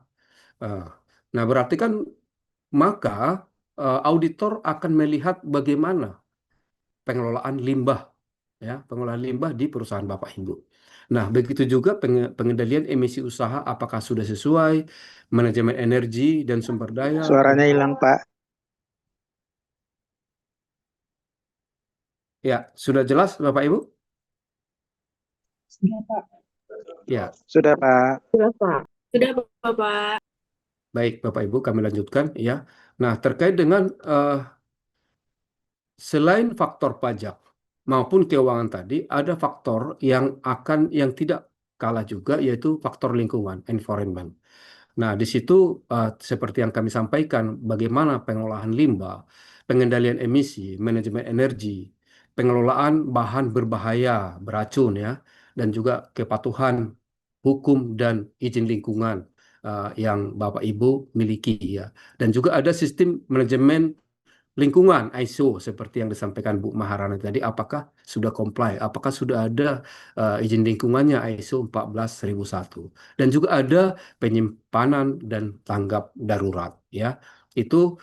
Eh, Nah, berarti kan maka auditor akan melihat bagaimana pengelolaan limbah, ya, pengelolaan limbah di perusahaan Bapak Ibu. Nah, begitu juga pengendalian emisi usaha apakah sudah sesuai, manajemen energi dan sumber daya. Suaranya hilang, Pak. Ya, sudah jelas Bapak Ibu? Sudah, Pak. Ya, Sudah, Pak. Sudah, Pak. Sudah, Bapak. baik Bapak Ibu, kami lanjutkan, ya. Nah, terkait dengan selain faktor pajak maupun keuangan tadi, ada faktor yang tidak kalah juga, yaitu faktor lingkungan, environment. Nah, di situ seperti yang kami sampaikan, bagaimana pengolahan limbah, pengendalian emisi, manajemen energi, pengelolaan bahan berbahaya, beracun, ya, dan juga kepatuhan hukum dan izin lingkungan yang Bapak Ibu miliki, ya. Dan juga ada sistem manajemen lingkungan ISO seperti yang disampaikan Bu Maharani tadi, apakah sudah comply, apakah sudah ada izin lingkungannya ISO 14001, dan juga ada penyimpanan dan tanggap darurat, ya. Itu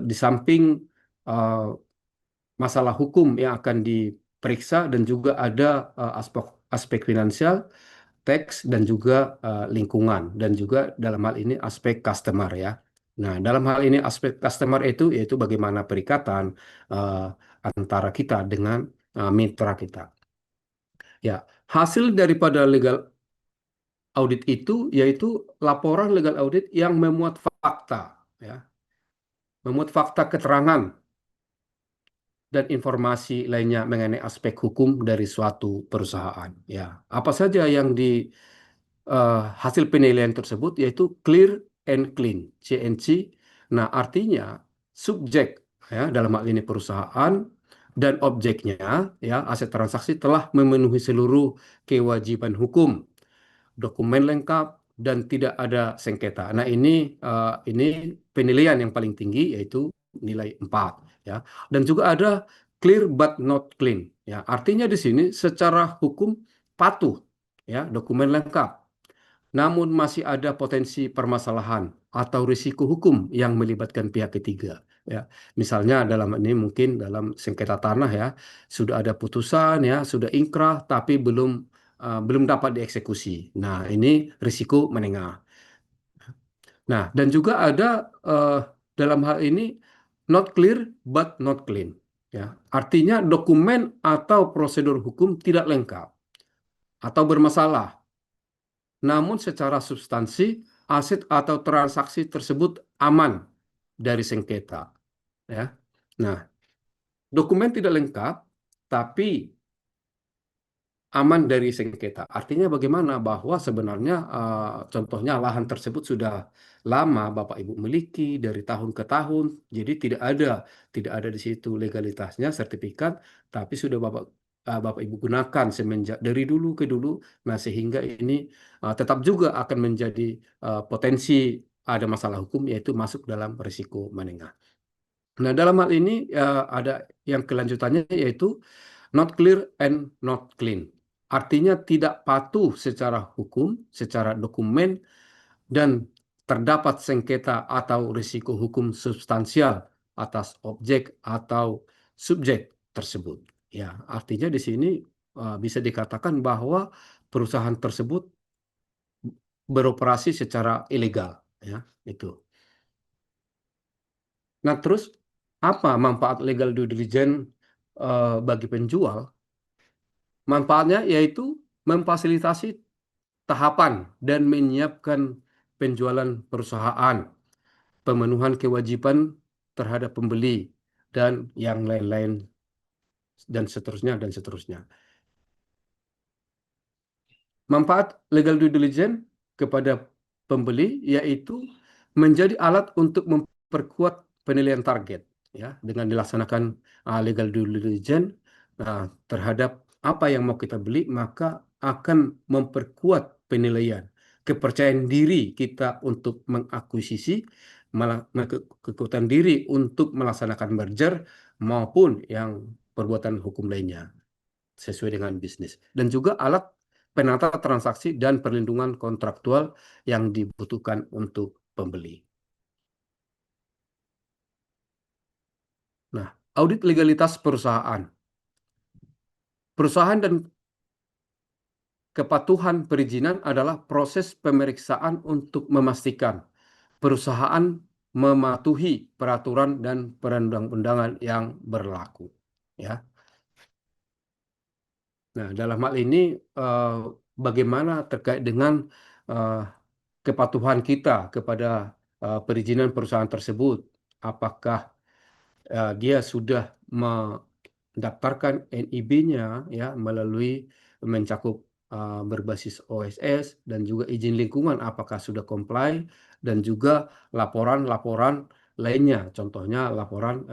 di samping uh, masalah hukum yang akan diperiksa, dan juga ada aspek aspek finansial, tax, dan juga lingkungan, dan juga dalam hal ini aspek customer, ya. Nah, dalam hal ini aspek customer itu yaitu bagaimana perikatan uh, antara kita dengan mitra kita. Ya, hasil daripada legal audit itu yaitu laporan legal audit yang memuat fakta, ya, memuat fakta keterangan dan informasi lainnya mengenai aspek hukum dari suatu perusahaan. Ya, apa saja yang di hasil penilaian tersebut, yaitu clear and clean, CNC. Nah, artinya subjek ya, dalam hal ini perusahaan dan objeknya, ya, aset transaksi telah memenuhi seluruh kewajiban hukum, dokumen lengkap dan tidak ada sengketa. Nah, ini penilaian yang paling tinggi yaitu nilai 4, ya. Dan juga ada clear but not clean, ya. Artinya di sini secara hukum patuh, ya, dokumen lengkap. Namun masih ada potensi permasalahan atau risiko hukum yang melibatkan pihak ketiga. Ya, misalnya dalam ini mungkin dalam sengketa tanah, ya, sudah ada putusan, ya, sudah inkrah tapi belum dapat dieksekusi. Nah, ini risiko menengah. Nah, dan juga ada dalam hal ini not clear but not clean. Ya, artinya dokumen atau prosedur hukum tidak lengkap atau bermasalah. Namun secara substansi, aset atau transaksi tersebut aman dari sengketa. Ya. Nah, dokumen tidak lengkap, tapi aman dari sengketa. Artinya bagaimana? Bahwa sebenarnya contohnya lahan tersebut sudah lama Bapak Ibu miliki dari tahun ke tahun, jadi tidak ada di situ legalitasnya sertifikat, tapi sudah Bapak Ibu gunakan semenjak dari dulu ke dulu. Nah, sehingga ini tetap juga akan menjadi potensi ada masalah hukum, yaitu masuk dalam risiko menengah. Nah, dalam hal ini ada yang kelanjutannya yaitu not clear and not clean. Artinya tidak patuh secara hukum, secara dokumen, dan terdapat sengketa atau risiko hukum substansial atas objek atau subjek tersebut. Ya, artinya di sini bisa dikatakan bahwa perusahaan tersebut beroperasi secara ilegal, ya, itu. Nah, terus apa manfaat legal due diligence bagi penjual? Manfaatnya yaitu memfasilitasi tahapan dan menyiapkan penjualan perusahaan, pemenuhan kewajiban terhadap pembeli, dan yang lain-lain, dan seterusnya, dan seterusnya. Manfaat legal due diligence kepada pembeli yaitu menjadi alat untuk memperkuat penilaian target, ya, dengan dilaksanakan legal due diligence terhadap apa yang mau kita beli, maka akan memperkuat penilaian kepercayaan diri kita untuk mengakuisisi, kekuatan diri untuk melaksanakan merger maupun yang perbuatan hukum lainnya sesuai dengan bisnis, dan juga alat penata transaksi dan perlindungan kontraktual yang dibutuhkan untuk pembeli. Nah, audit legalitas perusahaan. Perusahaan dan kepatuhan perizinan adalah proses pemeriksaan untuk memastikan perusahaan mematuhi peraturan dan perundang-undangan yang berlaku. Ya. Nah, dalam hal ini bagaimana terkait dengan kepatuhan kita kepada perizinan perusahaan tersebut? Apakah dia sudah mendaftarkan NIB-nya, ya, melalui mencakup berbasis OSS, dan juga izin lingkungan apakah sudah comply, dan juga laporan-laporan lainnya, contohnya laporan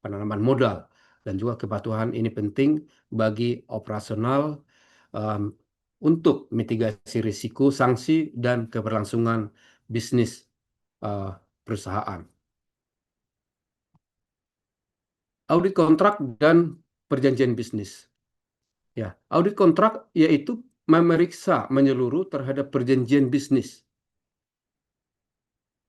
penanaman modal. Dan juga kepatuhan ini penting bagi operasional untuk mitigasi risiko, sanksi, dan keberlangsungan bisnis perusahaan. Audit kontrak dan perjanjian bisnis. Ya, audit kontrak yaitu memeriksa menyeluruh terhadap perjanjian bisnis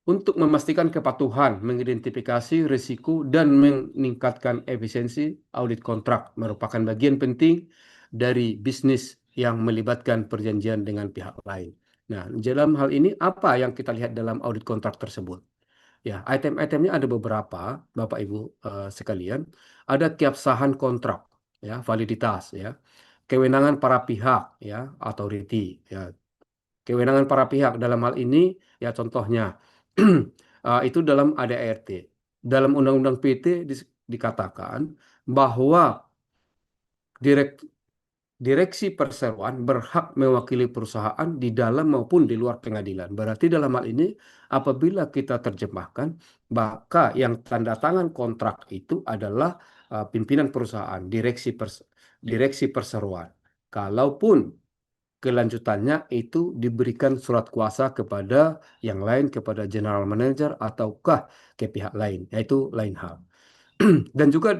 untuk memastikan kepatuhan, mengidentifikasi risiko, dan meningkatkan efisiensi. Audit kontrak merupakan bagian penting dari bisnis yang melibatkan perjanjian dengan pihak lain. Nah, dalam hal ini apa yang kita lihat dalam audit kontrak tersebut? Ya, item-itemnya ada beberapa, Bapak Ibu sekalian. Ada keabsahan kontrak, ya, validitas, ya, kewenangan para pihak, ya, authority, ya. Kewenangan para pihak dalam hal ini, ya, contohnya itu dalam ADART. Dalam Undang-Undang PT dikatakan bahwa direksi perseroan berhak mewakili perusahaan di dalam maupun di luar pengadilan. Berarti dalam hal ini apabila kita terjemahkan, maka yang tanda tangan kontrak itu adalah pimpinan perusahaan, direksi perseroan. Kalaupun kelanjutannya itu diberikan surat kuasa kepada yang lain, kepada general manager ataukah ke pihak lain, yaitu lain hal. Dan juga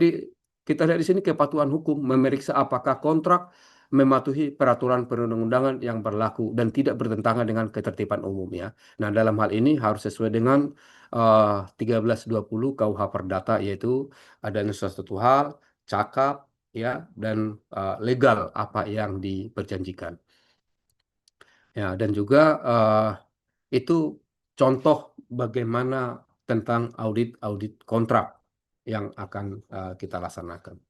kita lihat di sini kepatuhan hukum memeriksa apakah kontrak mematuhi peraturan perundang-undangan yang berlaku dan tidak bertentangan dengan ketertiban umum ya. Nah, dalam hal ini harus sesuai dengan 1320 KUH Perdata, yaitu adanya suatu hal, cakap ya, dan legal apa yang diperjanjikan. Ya, dan juga itu contoh bagaimana tentang audit kontrak yang akan kita laksanakan.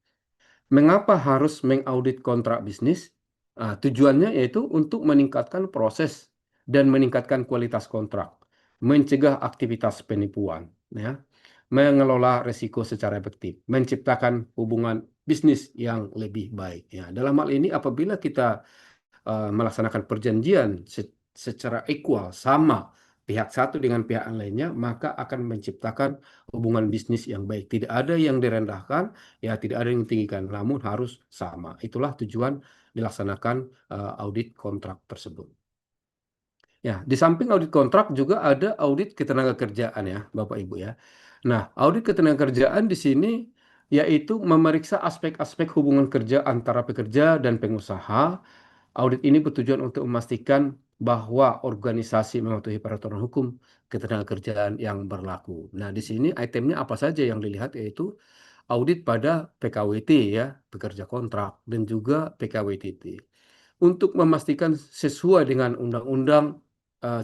Mengapa harus mengaudit kontrak bisnis? Tujuannya yaitu untuk meningkatkan proses dan meningkatkan kualitas kontrak, mencegah aktivitas penipuan, ya, mengelola risiko secara efektif, menciptakan hubungan bisnis yang lebih baik. Ya, dalam hal ini apabila kita melaksanakan perjanjian secara equal, sama pihak satu dengan pihak lainnya, maka akan menciptakan hubungan bisnis yang baik. Tidak ada yang direndahkan, ya tidak ada yang ditinggikan, namun harus sama. Itulah tujuan dilaksanakan audit kontrak tersebut. Ya, di samping audit kontrak juga ada audit ketenagakerjaan ya, Bapak Ibu ya. Nah, audit ketenagakerjaan di sini yaitu memeriksa aspek-aspek hubungan kerja antara pekerja dan pengusaha. Audit ini bertujuan untuk memastikan bahwa organisasi mematuhi peraturan hukum ketenagakerjaan yang berlaku. Nah, di sini itemnya apa saja yang dilihat, yaitu audit pada PKWT ya, pekerja kontrak, dan juga PKWTT. Untuk memastikan sesuai dengan Undang-Undang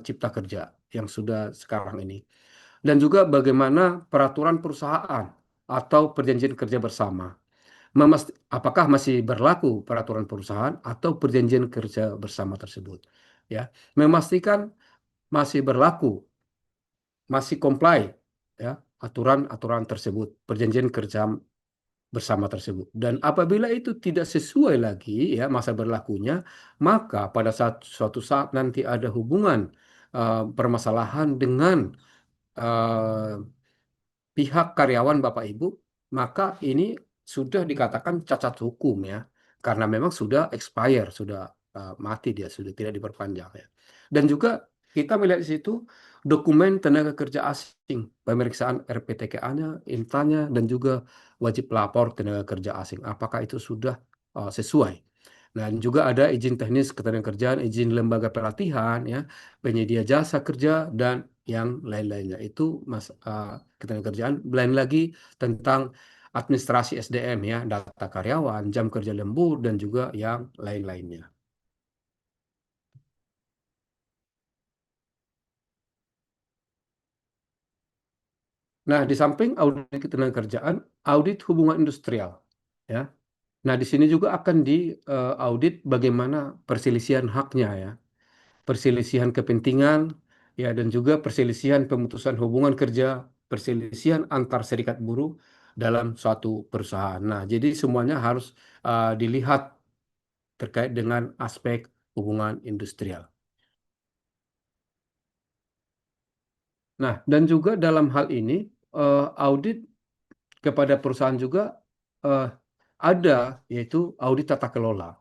Cipta Kerja yang sudah sekarang ini. Dan juga bagaimana peraturan perusahaan atau perjanjian kerja bersama. Apakah masih berlaku peraturan perusahaan atau perjanjian kerja bersama tersebut, ya, memastikan masih berlaku, masih comply ya aturan-aturan tersebut, perjanjian kerja bersama tersebut. Dan apabila itu tidak sesuai lagi ya masa berlakunya, maka pada suatu saat nanti ada hubungan permasalahan dengan pihak karyawan Bapak Ibu, maka ini sudah dikatakan cacat hukum ya, karena memang sudah expire, sudah mati dia, sudah tidak diperpanjang ya. Dan juga kita melihat di situ dokumen tenaga kerja asing, pemeriksaan RPTKA-nya, INTA-nya, dan juga wajib lapor tenaga kerja asing. Apakah itu sudah sesuai? Dan juga ada izin teknis ketenagakerjaan, izin lembaga pelatihan, ya, penyedia jasa kerja, dan yang lain-lainnya. Itu ketenagakerjaan. Lain lagi tentang administrasi SDM, ya, data karyawan, jam kerja lembur, dan juga yang lain-lainnya. Nah, di samping audit ketenagakerjaan, audit hubungan industrial, ya. Nah, di sini juga akan diaudit bagaimana perselisihan haknya, ya, perselisihan kepentingan, ya, dan juga perselisihan pemutusan hubungan kerja, perselisihan antar serikat buruh dalam suatu perusahaan. Nah, jadi semuanya harus dilihat terkait dengan aspek hubungan industrial. Nah, dan juga dalam hal ini audit kepada perusahaan juga ada, yaitu audit tata kelola.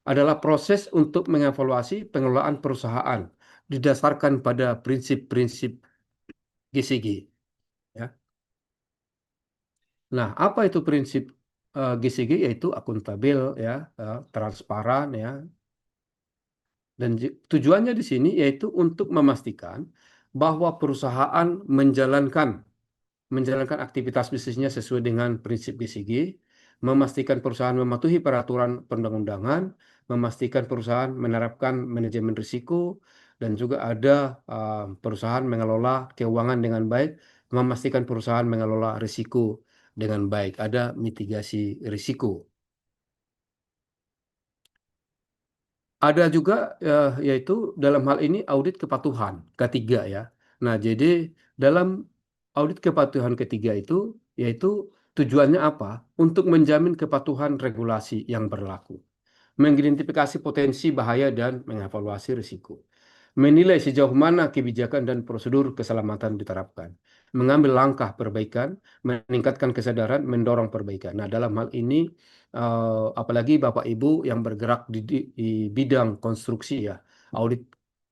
Adalah proses untuk mengevaluasi pengelolaan perusahaan didasarkan pada prinsip-prinsip GCG. Ya. Nah, apa itu prinsip GCG? Yaitu akuntabel, ya, transparan, ya. Dan tujuannya di sini yaitu untuk memastikan bahwa perusahaan menjalankan aktivitas bisnisnya sesuai dengan prinsip GCG, memastikan perusahaan mematuhi peraturan perundang-undangan, memastikan perusahaan menerapkan manajemen risiko, dan juga ada perusahaan mengelola keuangan dengan baik, memastikan perusahaan mengelola risiko dengan baik, ada mitigasi risiko. Ada juga yaitu dalam hal ini audit kepatuhan ketiga ya. Nah, jadi dalam audit kepatuhan ketiga itu yaitu tujuannya apa? Untuk menjamin kepatuhan regulasi yang berlaku. mengidentifikasi potensi bahaya dan mengevaluasi risiko, menilai sejauh mana kebijakan dan prosedur keselamatan diterapkan, mengambil langkah perbaikan, meningkatkan kesadaran, mendorong perbaikan. Nah, dalam hal ini, apalagi Bapak Ibu yang bergerak di bidang konstruksi ya, audit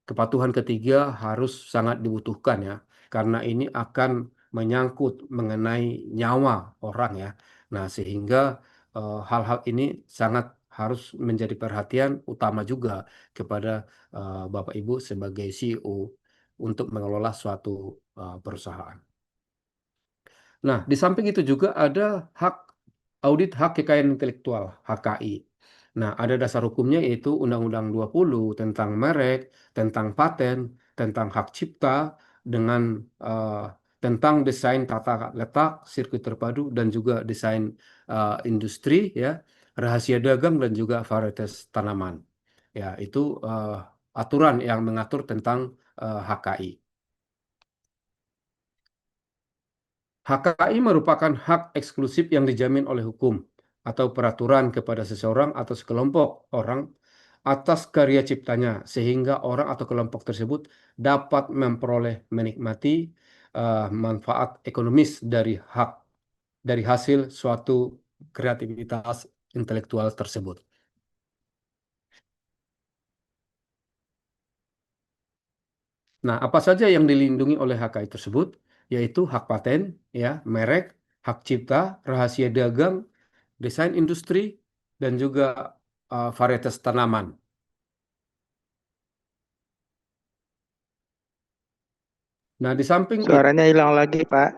kepatuhan ketiga harus sangat dibutuhkan ya, karena ini akan menyangkut mengenai nyawa orang ya. Nah, sehingga hal-hal ini sangat harus menjadi perhatian utama juga kepada Bapak Ibu sebagai CEO untuk mengelola suatu perusahaan. Nah, di samping itu juga ada audit hak kekayaan intelektual (HKI). Nah, ada dasar hukumnya yaitu Undang-Undang 20 tentang merek, tentang paten, tentang hak cipta, tentang desain tata letak, sirkuit terpadu, dan juga desain industri, ya, rahasia dagang, dan juga varietas tanaman. Ya, itu aturan yang mengatur tentang HKI. HKI merupakan hak eksklusif yang dijamin oleh hukum atau peraturan kepada seseorang atau sekelompok orang atas karya ciptanya, sehingga orang atau kelompok tersebut dapat menikmati manfaat ekonomis dari hasil suatu kreativitas intelektual tersebut. Nah, apa saja yang dilindungi oleh HKI tersebut? Yaitu hak paten, ya, merek, hak cipta, rahasia dagang, desain industri, dan juga varietas tanaman. Nah, di samping itu, Suaranya hilang lagi, Pak.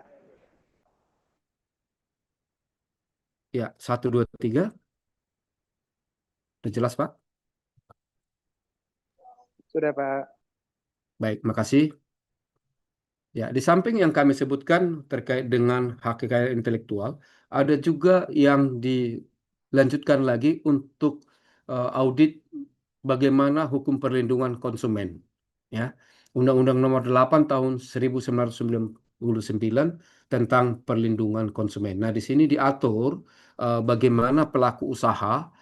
ya, 1, 2, 3. Udah jelas, Pak? Sudah, Pak. Baik, makasih. Ya, di samping yang kami sebutkan terkait dengan hak kekayaan intelektual, ada juga yang dilanjutkan lagi untuk audit bagaimana hukum perlindungan konsumen. Ya, Undang-Undang Nomor 8 Tahun 1999 tentang perlindungan konsumen. Nah, di sini diatur bagaimana pelaku usaha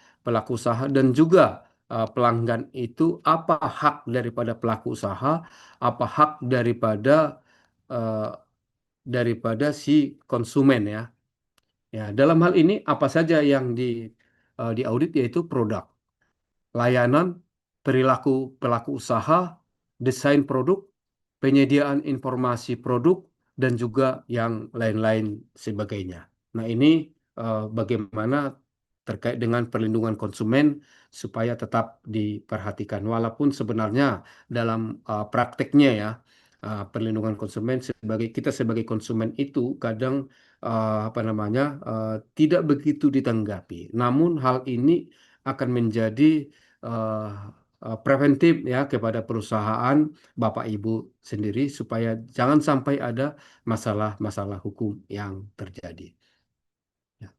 dan juga pelanggan itu, apa hak daripada pelaku usaha, apa hak daripada si konsumen ya. Ya, dalam hal ini apa saja yang diaudit, yaitu produk, layanan, perilaku pelaku usaha, desain produk, penyediaan informasi produk, dan juga yang lain-lain sebagainya. Nah, ini bagaimana terkait dengan perlindungan konsumen supaya tetap diperhatikan. Walaupun sebenarnya dalam prakteknya ya, perlindungan konsumen kita sebagai konsumen itu kadang tidak begitu ditanggapi. Namun hal ini akan menjadi preventif ya kepada perusahaan Bapak Ibu sendiri supaya jangan sampai ada masalah-masalah hukum yang terjadi. Ya.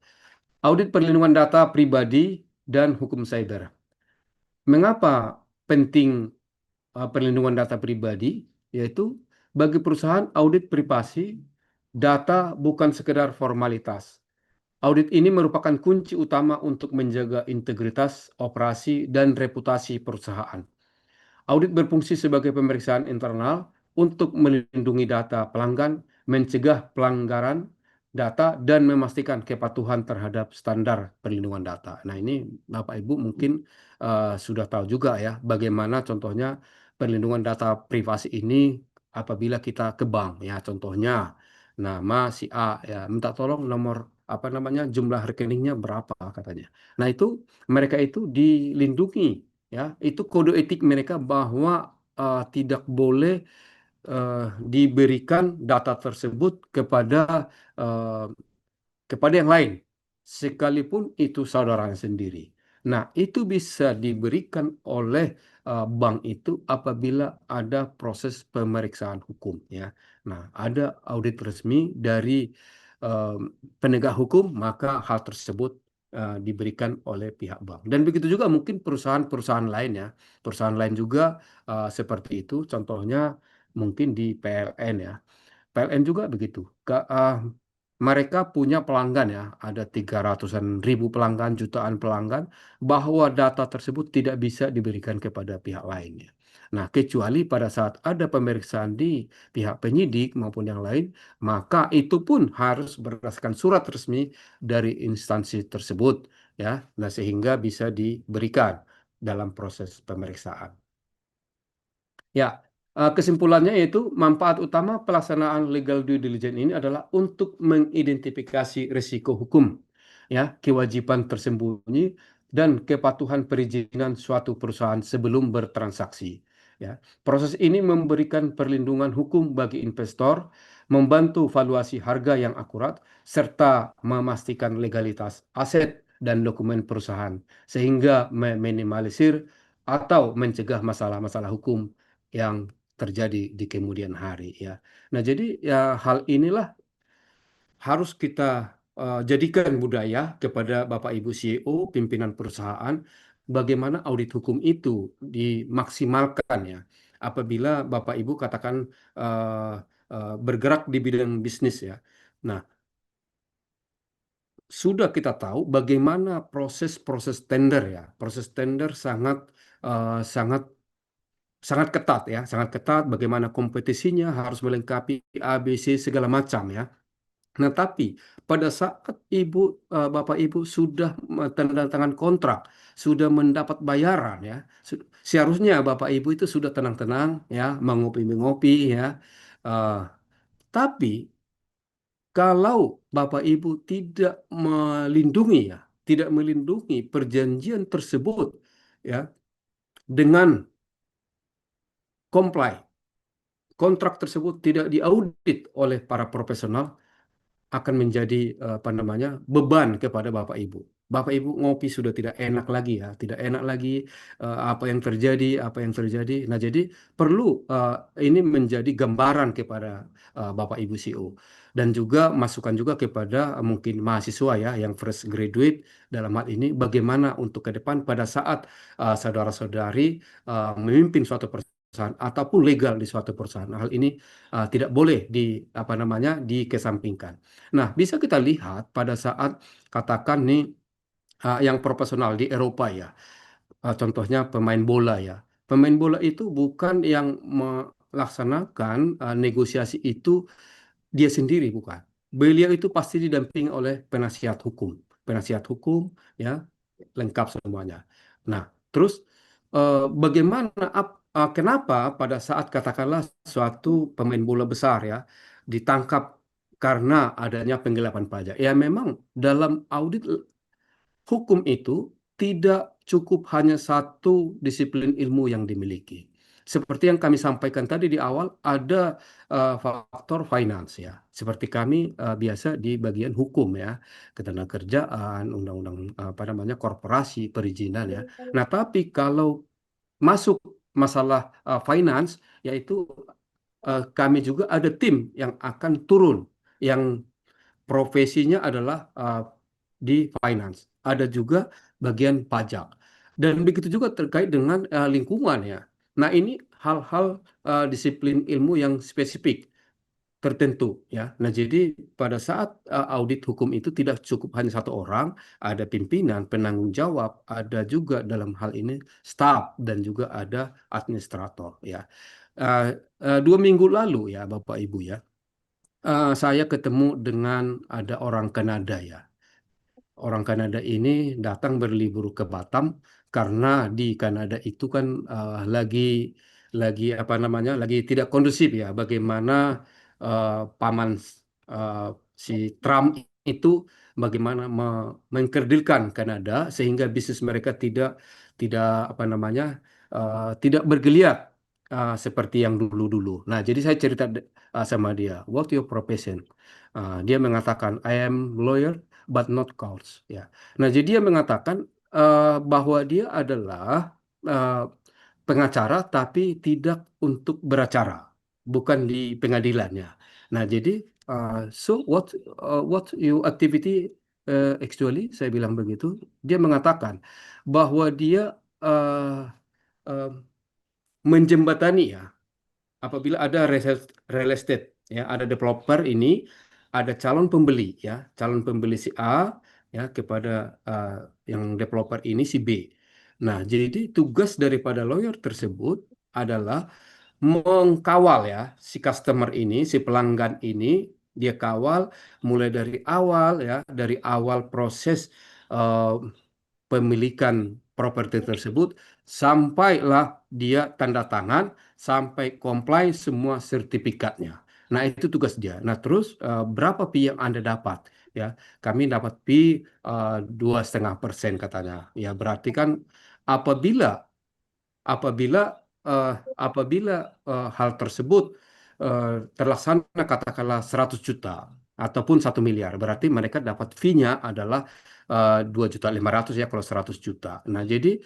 Audit perlindungan data pribadi dan hukum cyber. Mengapa penting perlindungan data pribadi? Yaitu bagi perusahaan, audit privasi data bukan sekedar formalitas. Audit ini merupakan kunci utama untuk menjaga integritas, operasi, dan reputasi perusahaan. Audit berfungsi sebagai pemeriksaan internal untuk melindungi data pelanggan, mencegah pelanggaran data, dan memastikan kepatuhan terhadap standar perlindungan data. Nah, ini Bapak Ibu mungkin sudah tahu juga ya bagaimana contohnya perlindungan data privasi ini apabila kita ke bank ya, contohnya nama si A ya, minta tolong nomor jumlah rekeningnya berapa katanya. Nah, itu mereka itu dilindungi ya, itu kode etik mereka bahwa tidak boleh diberikan data tersebut kepada yang lain, sekalipun itu saudaranya sendiri. Nah, itu bisa diberikan oleh bank itu apabila ada proses pemeriksaan hukum ya. Nah, ada audit resmi dari penegak hukum, maka hal tersebut diberikan oleh pihak bank. Dan begitu juga mungkin perusahaan-perusahaan lain ya. Perusahaan lain juga seperti itu. Contohnya mungkin di PLN ya. PLN juga begitu. mereka punya pelanggan ya, ada 300-an ribu pelanggan, jutaan pelanggan, bahwa data tersebut tidak bisa diberikan kepada pihak lainnya. Nah, kecuali pada saat ada pemeriksaan di pihak penyidik maupun yang lain, maka itu pun harus berdasarkan surat resmi dari instansi tersebut ya. Nah, sehingga bisa diberikan dalam proses pemeriksaan. Ya, kesimpulannya yaitu manfaat utama pelaksanaan legal due diligence ini adalah untuk mengidentifikasi risiko hukum, ya, kewajiban tersembunyi dan kepatuhan perizinan suatu perusahaan sebelum bertransaksi. Ya, proses ini memberikan perlindungan hukum bagi investor, membantu valuasi harga yang akurat, serta memastikan legalitas aset dan dokumen perusahaan, sehingga meminimalisir atau mencegah masalah-masalah hukum yang terjadi di kemudian hari ya. Nah, jadi ya hal inilah harus kita jadikan budaya kepada Bapak Ibu CEO, pimpinan perusahaan, bagaimana audit hukum itu dimaksimalkan ya. Apabila Bapak Ibu katakan eh, bergerak di bidang bisnis ya. Nah, sudah kita tahu bagaimana proses-proses tender ya. Proses tender sangat sangat ketat ya, sangat ketat bagaimana kompetisinya harus melengkapi A, B, C segala macam ya. Nah, tapi pada saat Bapak Ibu sudah tanda tangan kontrak, sudah mendapat bayaran ya, seharusnya Bapak Ibu itu sudah tenang-tenang ya, mengopi-mengopi ya. Eh, tapi kalau Bapak Ibu tidak melindungi ya, tidak melindungi perjanjian tersebut ya dengan comply, kontrak tersebut tidak diaudit oleh para profesional, akan menjadi apa namanya beban kepada Bapak Ibu. Bapak Ibu ngopi sudah tidak enak lagi ya, tidak enak lagi apa yang terjadi, apa yang terjadi. Nah, jadi perlu ini menjadi gambaran kepada Bapak Ibu CEO dan juga masukan juga kepada mungkin mahasiswa ya yang fresh graduate dalam hal ini bagaimana untuk ke depan pada saat saudara-saudari memimpin suatu perusahaan ataupun legal di suatu perusahaan. Hal ini tidak boleh apa namanya dikesampingkan. Nah, bisa kita lihat pada saat katakan nih yang profesional di Eropa ya, contohnya pemain bola ya. Pemain bola itu bukan yang melaksanakan negosiasi itu dia sendiri, bukan. Beliau itu pasti didampingi oleh penasihat hukum ya, lengkap semuanya. Nah, terus bagaimana kenapa pada saat katakanlah suatu pemain bola besar ya ditangkap karena adanya penggelapan pajak? Ya memang dalam audit hukum itu tidak cukup hanya satu disiplin ilmu yang dimiliki. Seperti yang kami sampaikan tadi di awal, ada faktor finance ya. Seperti kami biasa di bagian hukum ya, ketenagakerjaan, undang-undang apa namanya korporasi, perizinan ya. Nah, tapi kalau masuk masalah finance, yaitu kami juga ada tim yang akan turun, yang profesinya adalah di finance. Ada juga bagian pajak. Dan begitu juga terkait dengan lingkungan ya. Nah, ini hal-hal disiplin ilmu yang spesifik tertentu ya. Nah, jadi pada saat audit hukum itu tidak cukup hanya satu orang, ada pimpinan, penanggung jawab, ada juga dalam hal ini staf dan juga ada administrator ya. 2 minggu lalu ya Bapak Ibu ya, saya ketemu dengan ada orang Kanada ya. Orang Kanada ini datang berlibur ke Batam karena di Kanada itu kan lagi apa namanya lagi tidak kondusif ya. Bagaimana paman eh, si Trump itu bagaimana mengkerdilkan Kanada sehingga bisnis mereka tidak tidak apa namanya tidak bergeliat seperti yang dulu-dulu. Nah, jadi saya cerita sama dia, what your profession? Dia mengatakan I am lawyer but not courts ya. Nah, jadi dia mengatakan bahwa dia adalah uh, pengacara tapi tidak untuk beracara, bukan di pengadilannya. Nah, jadi so what your activity actually saya bilang begitu. Dia mengatakan bahwa dia uh, uh, menjembatani ya apabila ada real estate ya ada developer ini ada calon pembeli ya, calon pembeli si A ya kepada yang developer ini si B. Nah, jadi tugas daripada lawyer tersebut adalah mengkawal ya si customer ini, si pelanggan ini, dia kawal mulai dari awal ya, dari awal proses eh, pemilikan properti tersebut sampailah dia tanda tangan sampai comply semua sertifikatnya. Nah, itu tugas dia. Nah, terus berapa fee yang Anda dapat? Ya, kami dapat fee 2,5% katanya. Ya, berarti kan apabila apabila eh, apabila hal tersebut terlaksana katakanlah 100 juta ataupun 1 miliar, berarti mereka dapat fee-nya adalah 2,5 juta ya kalau 100 juta. Nah, jadi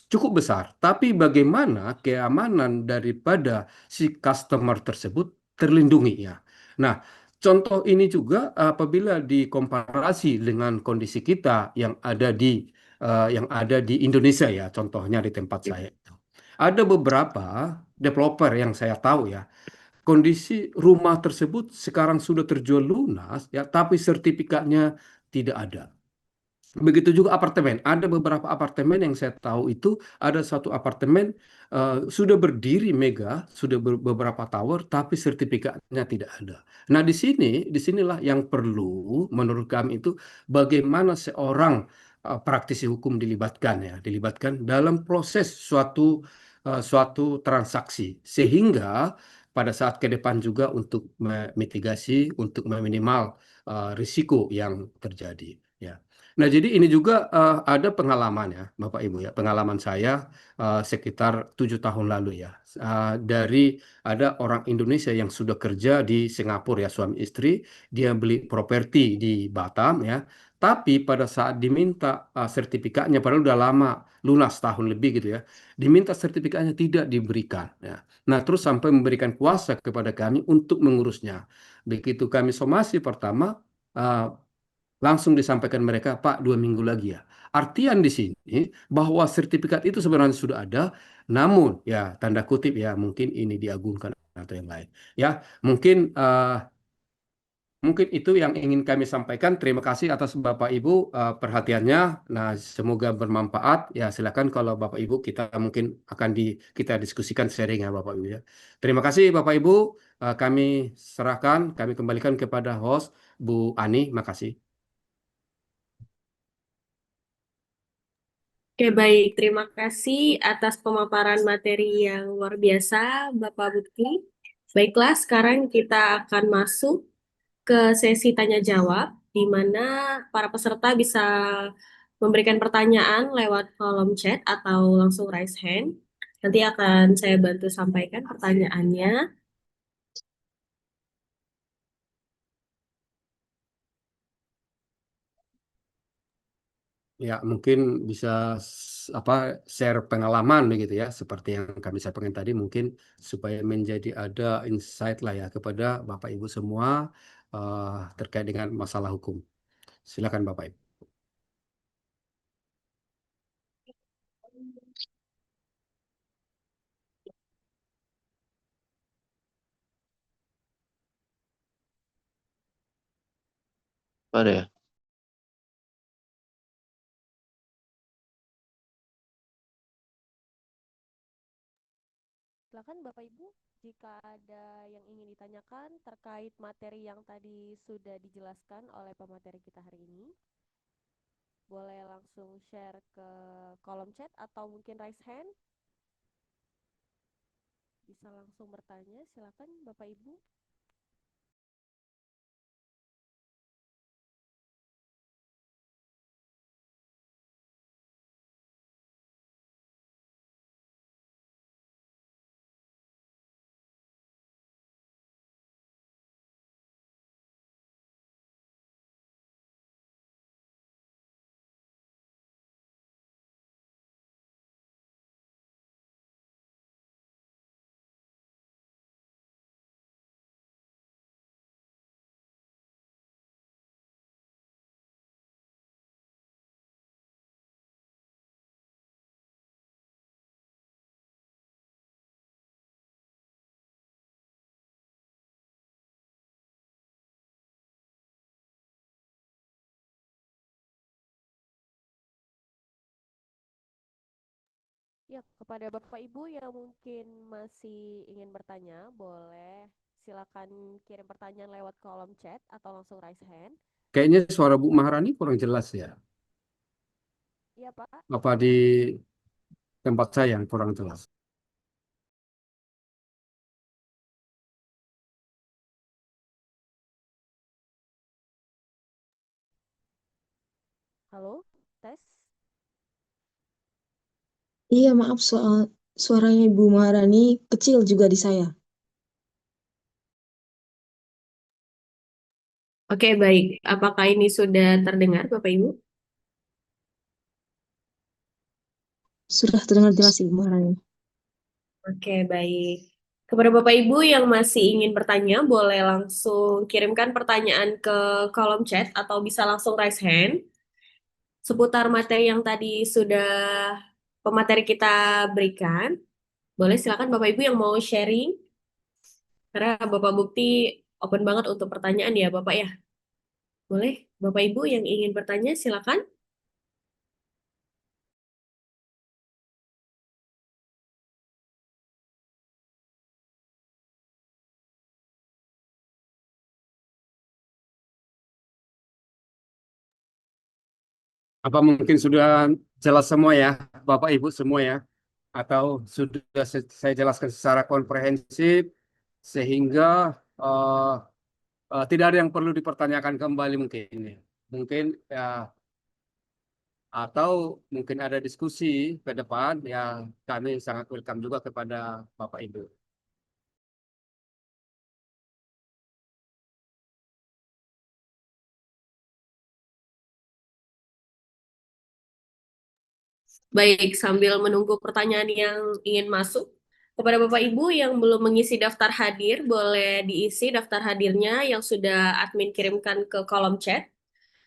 cukup besar. Tapi bagaimana keamanan daripada si customer tersebut terlindungi ya. Nah, contoh ini juga apabila dikomparasi dengan kondisi kita yang ada di Indonesia ya, contohnya di tempat saya. Ada beberapa developer yang saya tahu ya, kondisi rumah tersebut sekarang sudah terjual lunas ya, tapi sertifikatnya tidak ada. Begitu juga apartemen. Ada beberapa apartemen yang saya tahu itu ada satu apartemen sudah berdiri mega, sudah beberapa tower, tapi sertifikatnya tidak ada. Nah, disinilah yang perlu menurut kami itu bagaimana seorang praktisi hukum dilibatkan ya, dilibatkan dalam proses suatu transaksi sehingga pada saat ke depan juga untuk memitigasi, untuk meminimal risiko yang terjadi. Ya. Nah, jadi ini juga ada pengalaman ya, Bapak Ibu ya. Pengalaman saya sekitar 7 tahun lalu ya. Dari ada orang Indonesia yang sudah kerja di Singapura ya, suami istri, dia beli properti di Batam ya. Tapi pada saat diminta sertifikatnya, padahal udah lama, lunas tahun lebih gitu ya, diminta sertifikatnya tidak diberikan. Ya. Nah, terus sampai memberikan kuasa kepada kami untuk mengurusnya. Begitu kami somasi pertama, uh, langsung disampaikan mereka, Pak, 2 minggu lagi ya. Artian di sini bahwa sertifikat itu sebenarnya sudah ada, namun ya tanda kutip ya mungkin ini diagunkan atau yang lain. Ya, mungkin mungkin itu yang ingin kami sampaikan. Terima kasih atas Bapak Ibu perhatiannya. Nah, semoga bermanfaat. Ya, silakan kalau Bapak Ibu kita mungkin akan kita diskusikan sharing ya Bapak Ibu ya. Terima kasih Bapak Ibu. Kami serahkan, kami kembalikan kepada host Bu Ani. Makasih. Oke, baik. Terima kasih atas pemaparan materi yang luar biasa, Bapak Bukti. Baiklah, sekarang kita akan masuk ke sesi tanya jawab, di mana para peserta bisa memberikan pertanyaan lewat kolom chat atau langsung raise hand. Nanti akan saya bantu sampaikan pertanyaannya. Ya, mungkin bisa apa share pengalaman begitu ya, seperti yang kami sampaikan tadi, mungkin supaya menjadi ada insight lah ya kepada Bapak Ibu semua terkait dengan masalah hukum. Silakan Bapak Ibu. Ada ya? Silakan Bapak Ibu, jika ada yang ingin ditanyakan terkait materi yang tadi sudah dijelaskan oleh pemateri kita hari ini, boleh langsung share ke kolom chat atau mungkin raise hand. Bisa langsung bertanya, silakan Bapak Ibu. Ya, kepada Bapak Ibu yang mungkin masih ingin bertanya, boleh silakan kirim pertanyaan lewat kolom chat atau langsung raise hand. Kayaknya suara Bu Maharani kurang jelas ya. Iya, Pak. Apa di tempat saya yang kurang jelas? Halo, tes. Iya, maaf soal suaranya Ibu Maharani kecil juga di saya. Oke, baik. Apakah ini sudah terdengar, Bapak Ibu? Sudah terdengar jelas Ibu Maharani. Oke, baik. Kepada Bapak Ibu yang masih ingin bertanya, boleh langsung kirimkan pertanyaan ke kolom chat atau bisa langsung raise hand seputar materi yang tadi sudah pemateri kita berikan. Boleh silakan Bapak Ibu yang mau sharing, karena Bapak Bukti open banget untuk pertanyaan ya Bapak ya. Boleh Bapak Ibu yang ingin bertanya silakan. Apa mungkin sudah jelas semua ya, Bapak Ibu semua ya? Atau sudah saya jelaskan secara komprehensif sehingga eh, tidak ada yang perlu dipertanyakan kembali mungkin ya. Mungkin ya atau mungkin ada diskusi ke depan ya, kami sangat welcome juga kepada Bapak Ibu. Baik, sambil menunggu pertanyaan yang ingin masuk, kepada Bapak Ibu yang belum mengisi daftar hadir, boleh diisi daftar hadirnya yang sudah admin kirimkan ke kolom chat.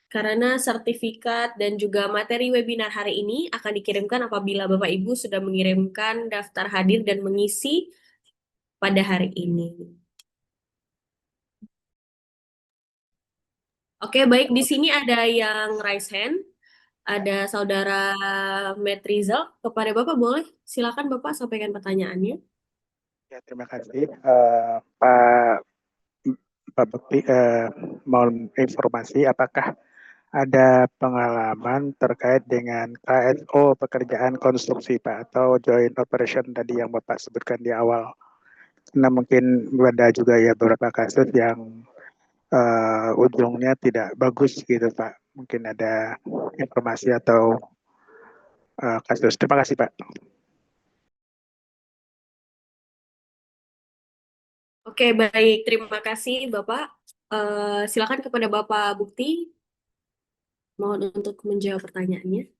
Karena sertifikat dan juga materi webinar hari ini akan dikirimkan apabila Bapak Ibu sudah mengirimkan daftar hadir dan mengisi pada hari ini. Oke, baik. Di sini ada yang raise hand. Ada saudara Matt Rizal. Kepada Bapak boleh silakan Bapak sampaikan pertanyaannya. Ya, terima kasih. Pak Bekti, mohon informasi apakah ada pengalaman terkait dengan KSO pekerjaan konstruksi Pak atau joint operation tadi yang Bapak sebutkan di awal. Karena mungkin ada juga ya beberapa kasus yang ujungnya tidak bagus gitu Pak. Mungkin ada informasi atau kasus. Terima kasih Pak. Oke, baik. Terima kasih Bapak. Silakan kepada Bapak Bukti. Mohon untuk menjawab pertanyaannya.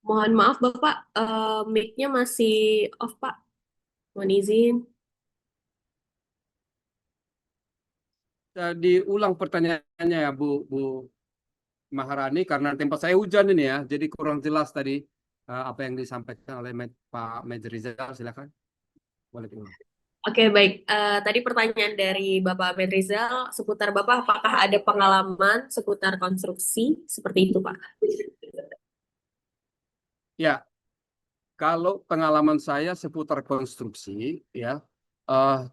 Mohon maaf Bapak, mic-nya masih off Pak. Mohon izin. Diulang pertanyaannya ya Bu Maharani, karena tempat saya hujan ini ya, jadi kurang jelas tadi apa yang disampaikan oleh Pak Major Rizal. Silakan. Boleh diulang. Oke, baik. Tadi pertanyaan dari Bapak Ahmed Rizal seputar Bapak, apakah ada pengalaman seputar konstruksi seperti itu, Pak? Ya, kalau pengalaman saya seputar konstruksi, ya,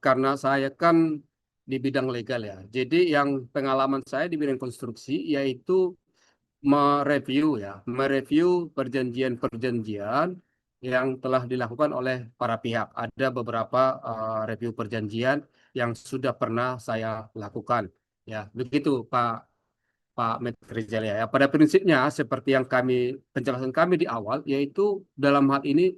karena saya kan di bidang legal ya. Jadi yang pengalaman saya di bidang konstruksi yaitu mereview perjanjian-perjanjian yang telah dilakukan oleh para pihak. Ada beberapa review perjanjian yang sudah pernah saya lakukan. Ya, begitu Pak Metrizal ya. Pada prinsipnya seperti yang penjelasan kami di awal, yaitu dalam hal ini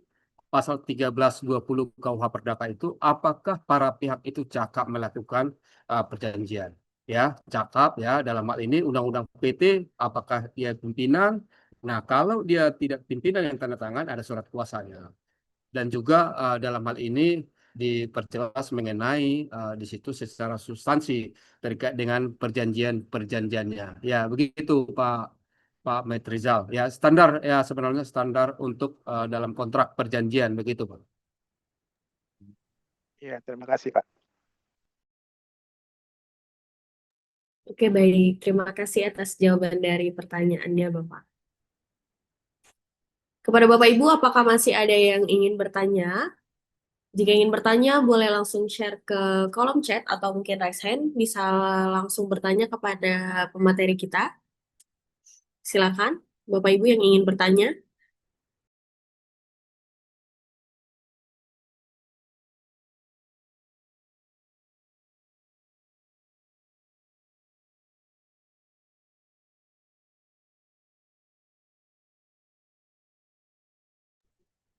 pasal 1320 KUH Perdata itu, apakah para pihak itu cakap melakukan perjanjian? Ya, cakap ya, dalam hal ini Undang-Undang PT, apakah dia pimpinan? Nah, kalau dia tidak pimpinan yang tanda tangan, ada surat kuasanya. Dan juga dalam hal ini diperjelas mengenai di situ secara substansi terkait dengan perjanjiannya. Ya, begitu Pak Metrizal. Ya, standar ya, sebenarnya standar untuk dalam kontrak perjanjian begitu, Pak. Ya, terima kasih Pak. Oke, baik. Terima kasih atas jawaban dari pertanyaannya, Bapak. Kepada Bapak Ibu, apakah masih ada yang ingin bertanya? Jika ingin bertanya, boleh langsung share ke kolom chat atau mungkin raise hand. Bisa langsung bertanya kepada pemateri kita. Silakan, Bapak Ibu yang ingin bertanya.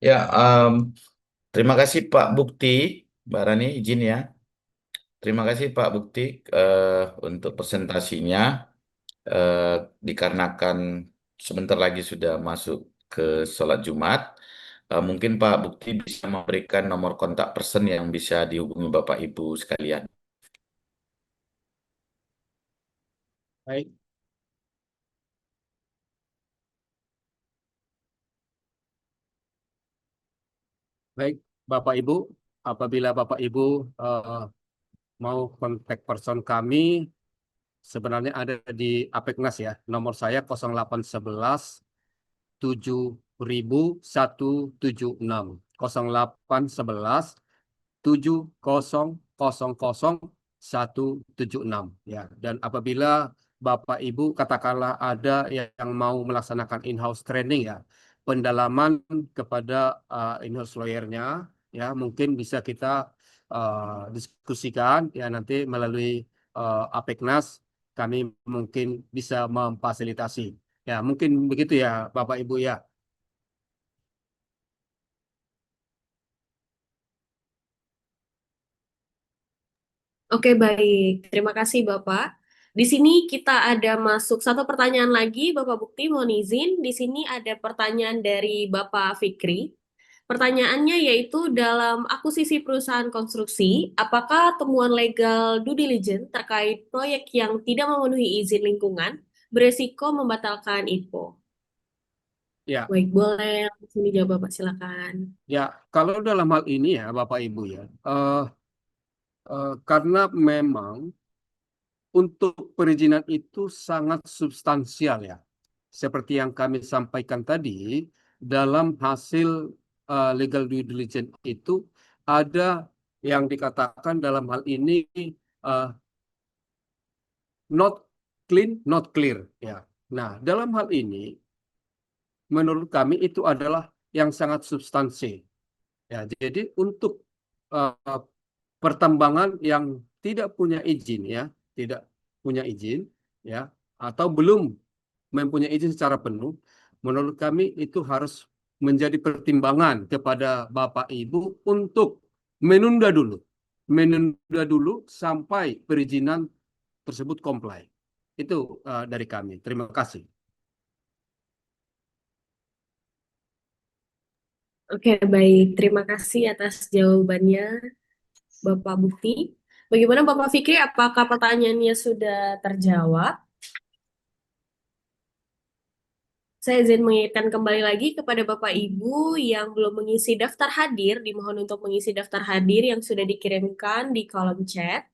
Ya, terima kasih Pak Bukti, Mbak Rani, izin ya. Terima kasih Pak Bukti untuk presentasinya. Eh, Dikarenakan sebentar lagi sudah masuk ke sholat Jumat, mungkin Pak Bukti bisa memberikan nomor kontak person yang bisa dihubungi Bapak Ibu sekalian. Baik, baik, Bapak Ibu, apabila Bapak Ibu mau kontak person kami, sebenarnya ada di Apeknas ya. Nomor saya 0811 7176 0811 70000176 ya. Dan apabila Bapak Ibu katakanlah ada yang mau melaksanakan in-house training ya, pendalaman kepada in-house lawyernya ya, mungkin bisa kita diskusikan ya nanti melalui Apeknas, kami mungkin bisa memfasilitasi. Ya, mungkin begitu ya Bapak Ibu ya. Oke, baik. Terima kasih, Bapak. Di sini kita ada masuk satu pertanyaan lagi, Bapak Bukti, mohon izin. Di sini ada pertanyaan dari Bapak Fikri. Pertanyaannya yaitu dalam akuisisi perusahaan konstruksi, apakah temuan legal due diligence terkait proyek yang tidak memenuhi izin lingkungan beresiko membatalkan IPO? Ya, Baik, boleh langsung dijawab, Bapak. Silakan. ya, kalau dalam hal ini ya Bapak Ibu ya, karena memang untuk perizinan itu sangat substansial ya. Seperti yang kami sampaikan tadi, dalam hasil legal due diligence itu ada yang dikatakan dalam hal ini uh, not clean, not clear ya. Nah, dalam hal ini menurut kami itu adalah yang sangat substansi. Ya, jadi untuk uh, pertambangan yang tidak punya izin ya, tidak punya izin ya, atau belum mempunyai izin secara penuh, menurut kami itu harus menjadi pertimbangan kepada Bapak Ibu untuk menunda dulu sampai perizinan tersebut comply. Itu dari kami. Terima kasih. Oke, baik. Terima kasih atas jawabannya, Bapak Bukti. Bagaimana Bapak Fikri, apakah pertanyaannya sudah terjawab? Saya izin mengingatkan kembali lagi kepada Bapak Ibu yang belum mengisi daftar hadir, dimohon untuk mengisi daftar hadir yang sudah dikirimkan di kolom chat.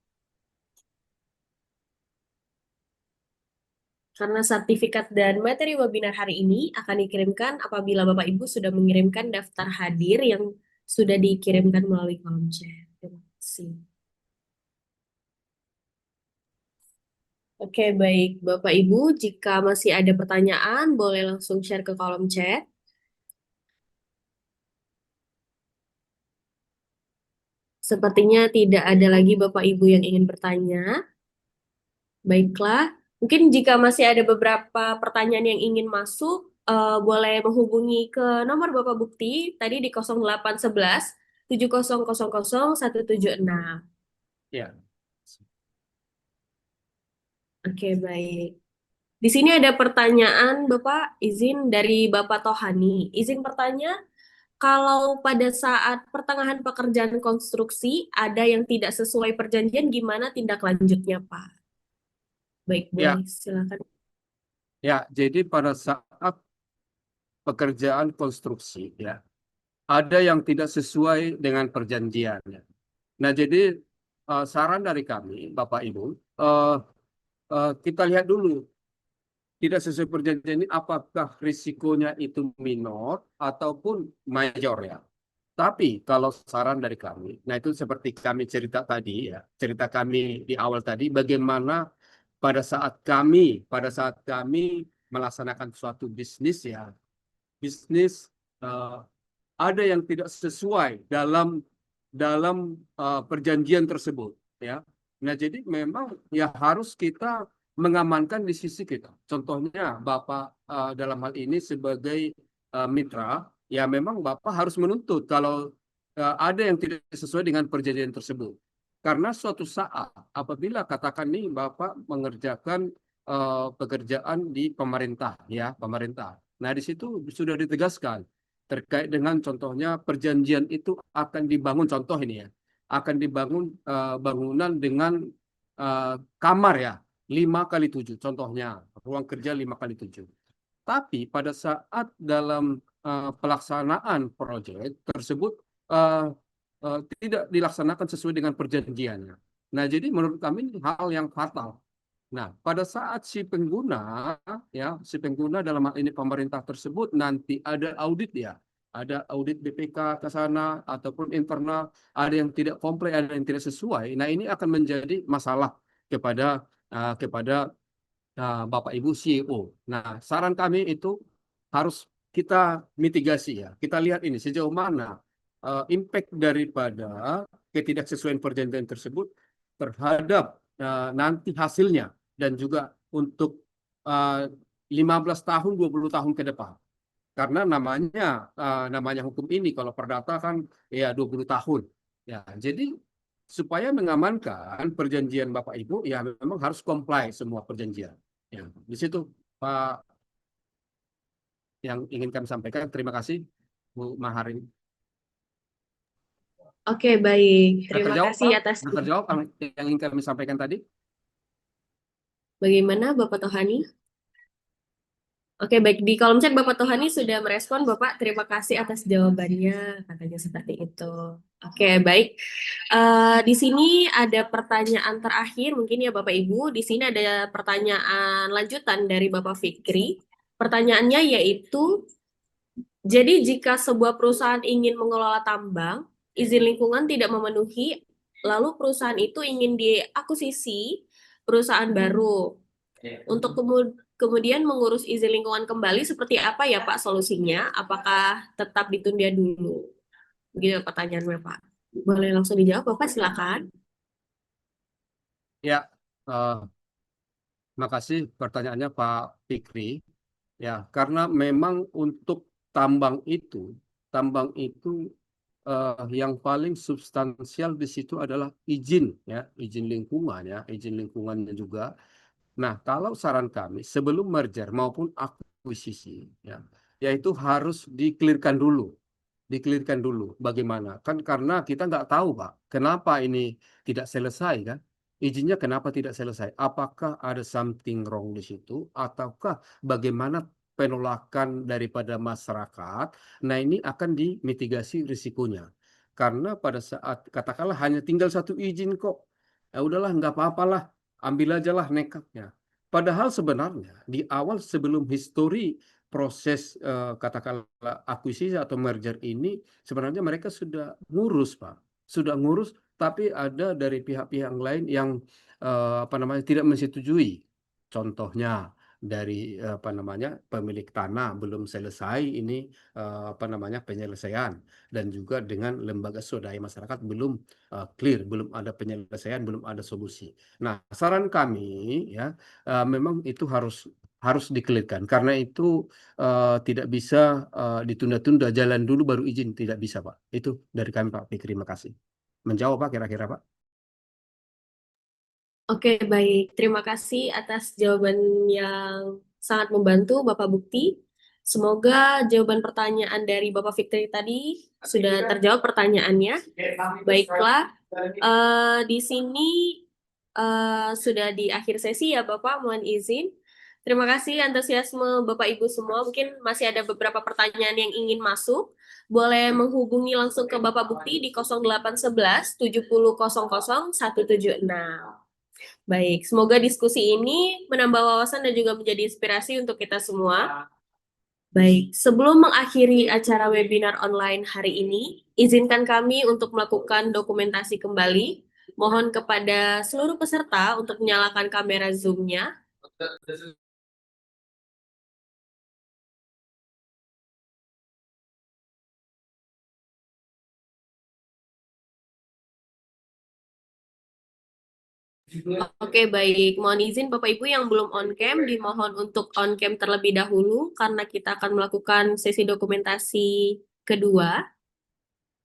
Karena sertifikat dan materi webinar hari ini akan dikirimkan apabila Bapak Ibu sudah mengirimkan daftar hadir yang sudah dikirimkan melalui kolom chat. Terima kasih. Oke, baik Bapak Ibu, jika masih ada pertanyaan, boleh langsung share ke kolom chat. Sepertinya tidak ada lagi Bapak Ibu yang ingin bertanya. Baiklah, mungkin jika masih ada beberapa pertanyaan yang ingin masuk, boleh menghubungi ke nomor Bapak Bukti tadi di 0811 7000 176. Ya. Oke, baik. Di sini ada pertanyaan, Bapak, izin dari Bapak Tohani. Izin bertanya, kalau pada saat pertengahan pekerjaan konstruksi ada yang tidak sesuai perjanjian, gimana tindak lanjutnya, Pak? Baik, Ya, boleh silakan. ya. Jadi pada saat pekerjaan konstruksi ya, ada yang tidak sesuai dengan perjanjiannya. Nah, jadi saran dari kami, Bapak Ibu, kita lihat dulu tidak sesuai perjanjian ini apakah risikonya itu minor ataupun major ya. Tapi kalau saran dari kami, nah itu seperti kami cerita tadi ya, cerita kami di awal tadi, bagaimana pada saat kami melaksanakan suatu bisnis ya, bisnis ada yang tidak sesuai dalam perjanjian tersebut ya. Nah jadi memang ya harus kita mengamankan di sisi kita. Contohnya Bapak dalam hal ini sebagai mitra, ya memang Bapak harus menuntut kalau ada yang tidak sesuai dengan perjanjian tersebut. Karena suatu saat apabila katakan nih Bapak mengerjakan pekerjaan di pemerintah ya, pemerintah. Nah, di situ sudah ditegaskan terkait dengan contohnya perjanjian itu akan dibangun, contoh ini ya, akan dibangun bangunan dengan kamar ya 5x7, contohnya ruang kerja 5x7. Tapi pada saat dalam pelaksanaan proyek tersebut tidak dilaksanakan sesuai dengan perjanjiannya. Nah, jadi menurut kami ini hal yang fatal. Nah, pada saat si pengguna dalam hal ini pemerintah tersebut nanti ada audit ya, ada audit BPK ke sana ataupun internal, ada yang tidak komplain, ada yang tidak sesuai. Nah, ini akan menjadi masalah kepada Bapak Ibu CEO. Nah, saran kami itu harus kita mitigasi ya. Kita lihat ini sejauh mana impact daripada ketidaksesuaian perjanjian tersebut terhadap nanti hasilnya dan juga untuk 15 tahun, 20 tahun ke depan. Karena namanya hukum ini kalau perdata kan ya 20 tahun. Ya, jadi supaya mengamankan perjanjian Bapak Ibu ya memang harus comply semua perjanjian. Ya, di situ Pak yang ingin kami sampaikan. Terima kasih Bu Maharin. Oke, baik. Sudah Terima terjawab, kasih Pak? atas Sudah terjawab yang ingin kami sampaikan tadi? bagaimana Bapak Tohani? Oke, baik. Di kolom chat Bapak Tohani sudah merespon, Bapak. Terima kasih atas jawabannya, katanya seperti itu. Oke, baik. Di sini ada pertanyaan terakhir, mungkin ya Bapak Ibu. Di sini ada pertanyaan lanjutan dari Bapak Fikri. Pertanyaannya yaitu, jadi jika sebuah perusahaan ingin mengelola tambang, izin lingkungan tidak memenuhi, lalu perusahaan itu ingin diakuisisi perusahaan baru. Untuk kemudian mengurus izin lingkungan kembali, seperti apa ya Pak solusinya? Apakah tetap ditunda dulu? Begitu pertanyaannya Pak. Boleh langsung dijawab Bapak, silakan. Ya, makasih pertanyaannya Pak Fikri. Ya, karena memang untuk tambang itu yang paling substansial di situ adalah izin ya, izin lingkungan ya, izin lingkungannya juga. Nah, kalau saran kami sebelum merger maupun akuisisi ya, yaitu harus dikelirkan dulu. Dikelirkan dulu bagaimana. Kan karena kita nggak tahu, Pak, kenapa ini tidak selesai kan? Izinnya kenapa tidak selesai? Apakah ada something wrong di situ ataukah bagaimana penolakan daripada masyarakat? Nah, ini akan dimitigasi risikonya. Karena pada saat katakanlah hanya tinggal satu izin kok. Ya udahlah, nggak apa-apalah, ambil aja lah nekatnya. Padahal sebenarnya di awal sebelum histori proses katakanlah akuisisi atau merger ini sebenarnya mereka sudah ngurus, Pak. Sudah ngurus, tapi ada dari pihak-pihak lain yang tidak menyetujui. Contohnya dari pemilik tanah belum selesai ini penyelesaian, dan juga dengan lembaga swadaya masyarakat belum clear, belum ada penyelesaian, belum ada solusi. Nah, saran kami ya memang itu harus dikelirkan karena itu tidak bisa ditunda-tunda, jalan dulu baru izin, tidak bisa Pak. Itu dari kami Pak Fikri, terima kasih. Menjawab Pak kira-kira Pak? Oke, baik. Terima kasih atas jawaban yang sangat membantu Bapak Bukti. Semoga jawaban pertanyaan dari Bapak Fikri tadi sudah terjawab pertanyaannya. Baiklah, di sini sudah di akhir sesi ya Bapak, mohon izin. Terima kasih antusiasme Bapak Ibu semua. Mungkin masih ada beberapa pertanyaan yang ingin masuk. Boleh menghubungi langsung ke Bapak Bukti di 0811 7000 176. Baik, semoga diskusi ini menambah wawasan dan juga menjadi inspirasi untuk kita semua. Baik, sebelum mengakhiri acara webinar online hari ini, izinkan kami untuk melakukan dokumentasi kembali. Mohon kepada seluruh peserta untuk menyalakan kamera Zoom-nya. Oke, baik. Mohon izin Bapak Ibu yang belum on cam, dimohon untuk on cam terlebih dahulu karena kita akan melakukan sesi dokumentasi kedua.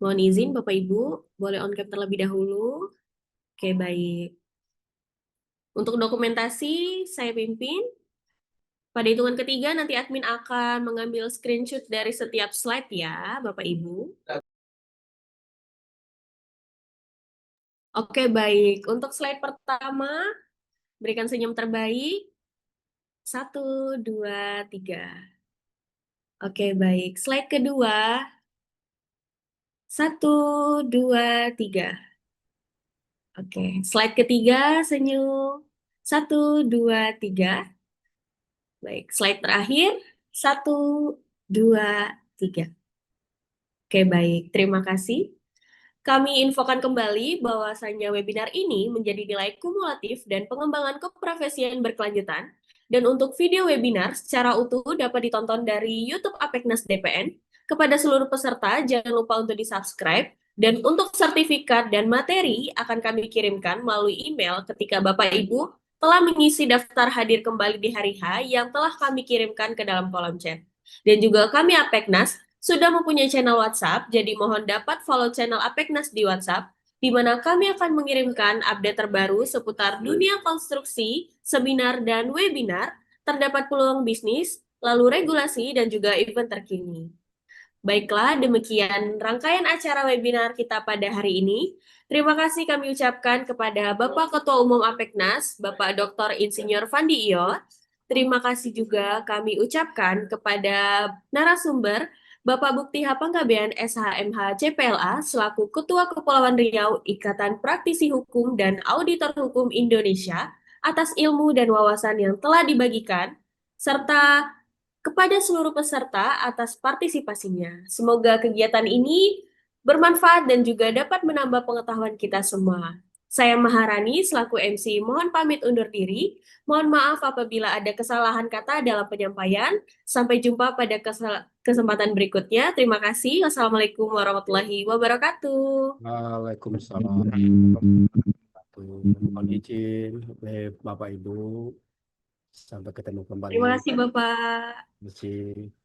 Mohon izin Bapak Ibu, boleh on cam terlebih dahulu. Oke, baik. Untuk dokumentasi saya pimpin. Pada hitungan ketiga nanti admin akan mengambil screenshot dari setiap slide ya, Bapak Ibu. Oke, baik. Untuk slide pertama, berikan senyum terbaik. 1, 2, 3. Oke, baik. Slide kedua. 1, 2, 3. Oke, slide ketiga, senyum. 1, 2, 3. Baik, slide terakhir. 1, 2, 3. Oke, baik. Terima kasih. Kami infokan kembali bahwasannya webinar ini menjadi nilai kumulatif dan pengembangan keprofesian berkelanjutan. Dan untuk video webinar secara utuh dapat ditonton dari YouTube Apeknas DPN. Kepada seluruh peserta, jangan lupa untuk di-subscribe. Dan untuk sertifikat dan materi akan kami kirimkan melalui email ketika Bapak Ibu telah mengisi daftar hadir kembali di hari H yang telah kami kirimkan ke dalam kolom chat. Dan juga kami Apeknas sudah mempunyai channel WhatsApp, jadi mohon dapat follow channel Apeknas di WhatsApp, di mana kami akan mengirimkan update terbaru seputar dunia konstruksi, seminar, dan webinar, terdapat peluang bisnis, lalu regulasi, dan juga event terkini. Baiklah, demikian rangkaian acara webinar kita pada hari ini. Terima kasih kami ucapkan kepada Bapak Ketua Umum Apeknas, Bapak Dr. Insinyur Fandi Iyot. Terima kasih juga kami ucapkan kepada narasumber, Bapak Bukti Hapanggabean SHMH CPLA selaku Ketua Kepulauan Riau Ikatan Praktisi Hukum dan Auditor Hukum Indonesia atas ilmu dan wawasan yang telah dibagikan, serta kepada seluruh peserta atas partisipasinya. Semoga kegiatan ini bermanfaat dan juga dapat menambah pengetahuan kita semua. Saya Maharani selaku MC mohon pamit undur diri. Mohon maaf apabila ada kesalahan kata dalam penyampaian. Sampai jumpa pada kesempatan berikutnya. Terima kasih. Wassalamualaikum warahmatullahi wabarakatuh. Waalaikumsalam warahmatullahi wabarakatuh. Mohon izin oleh Bapak Ibu. Sampai ketemu kembali. Terima kasih Bapak. Terima kasih.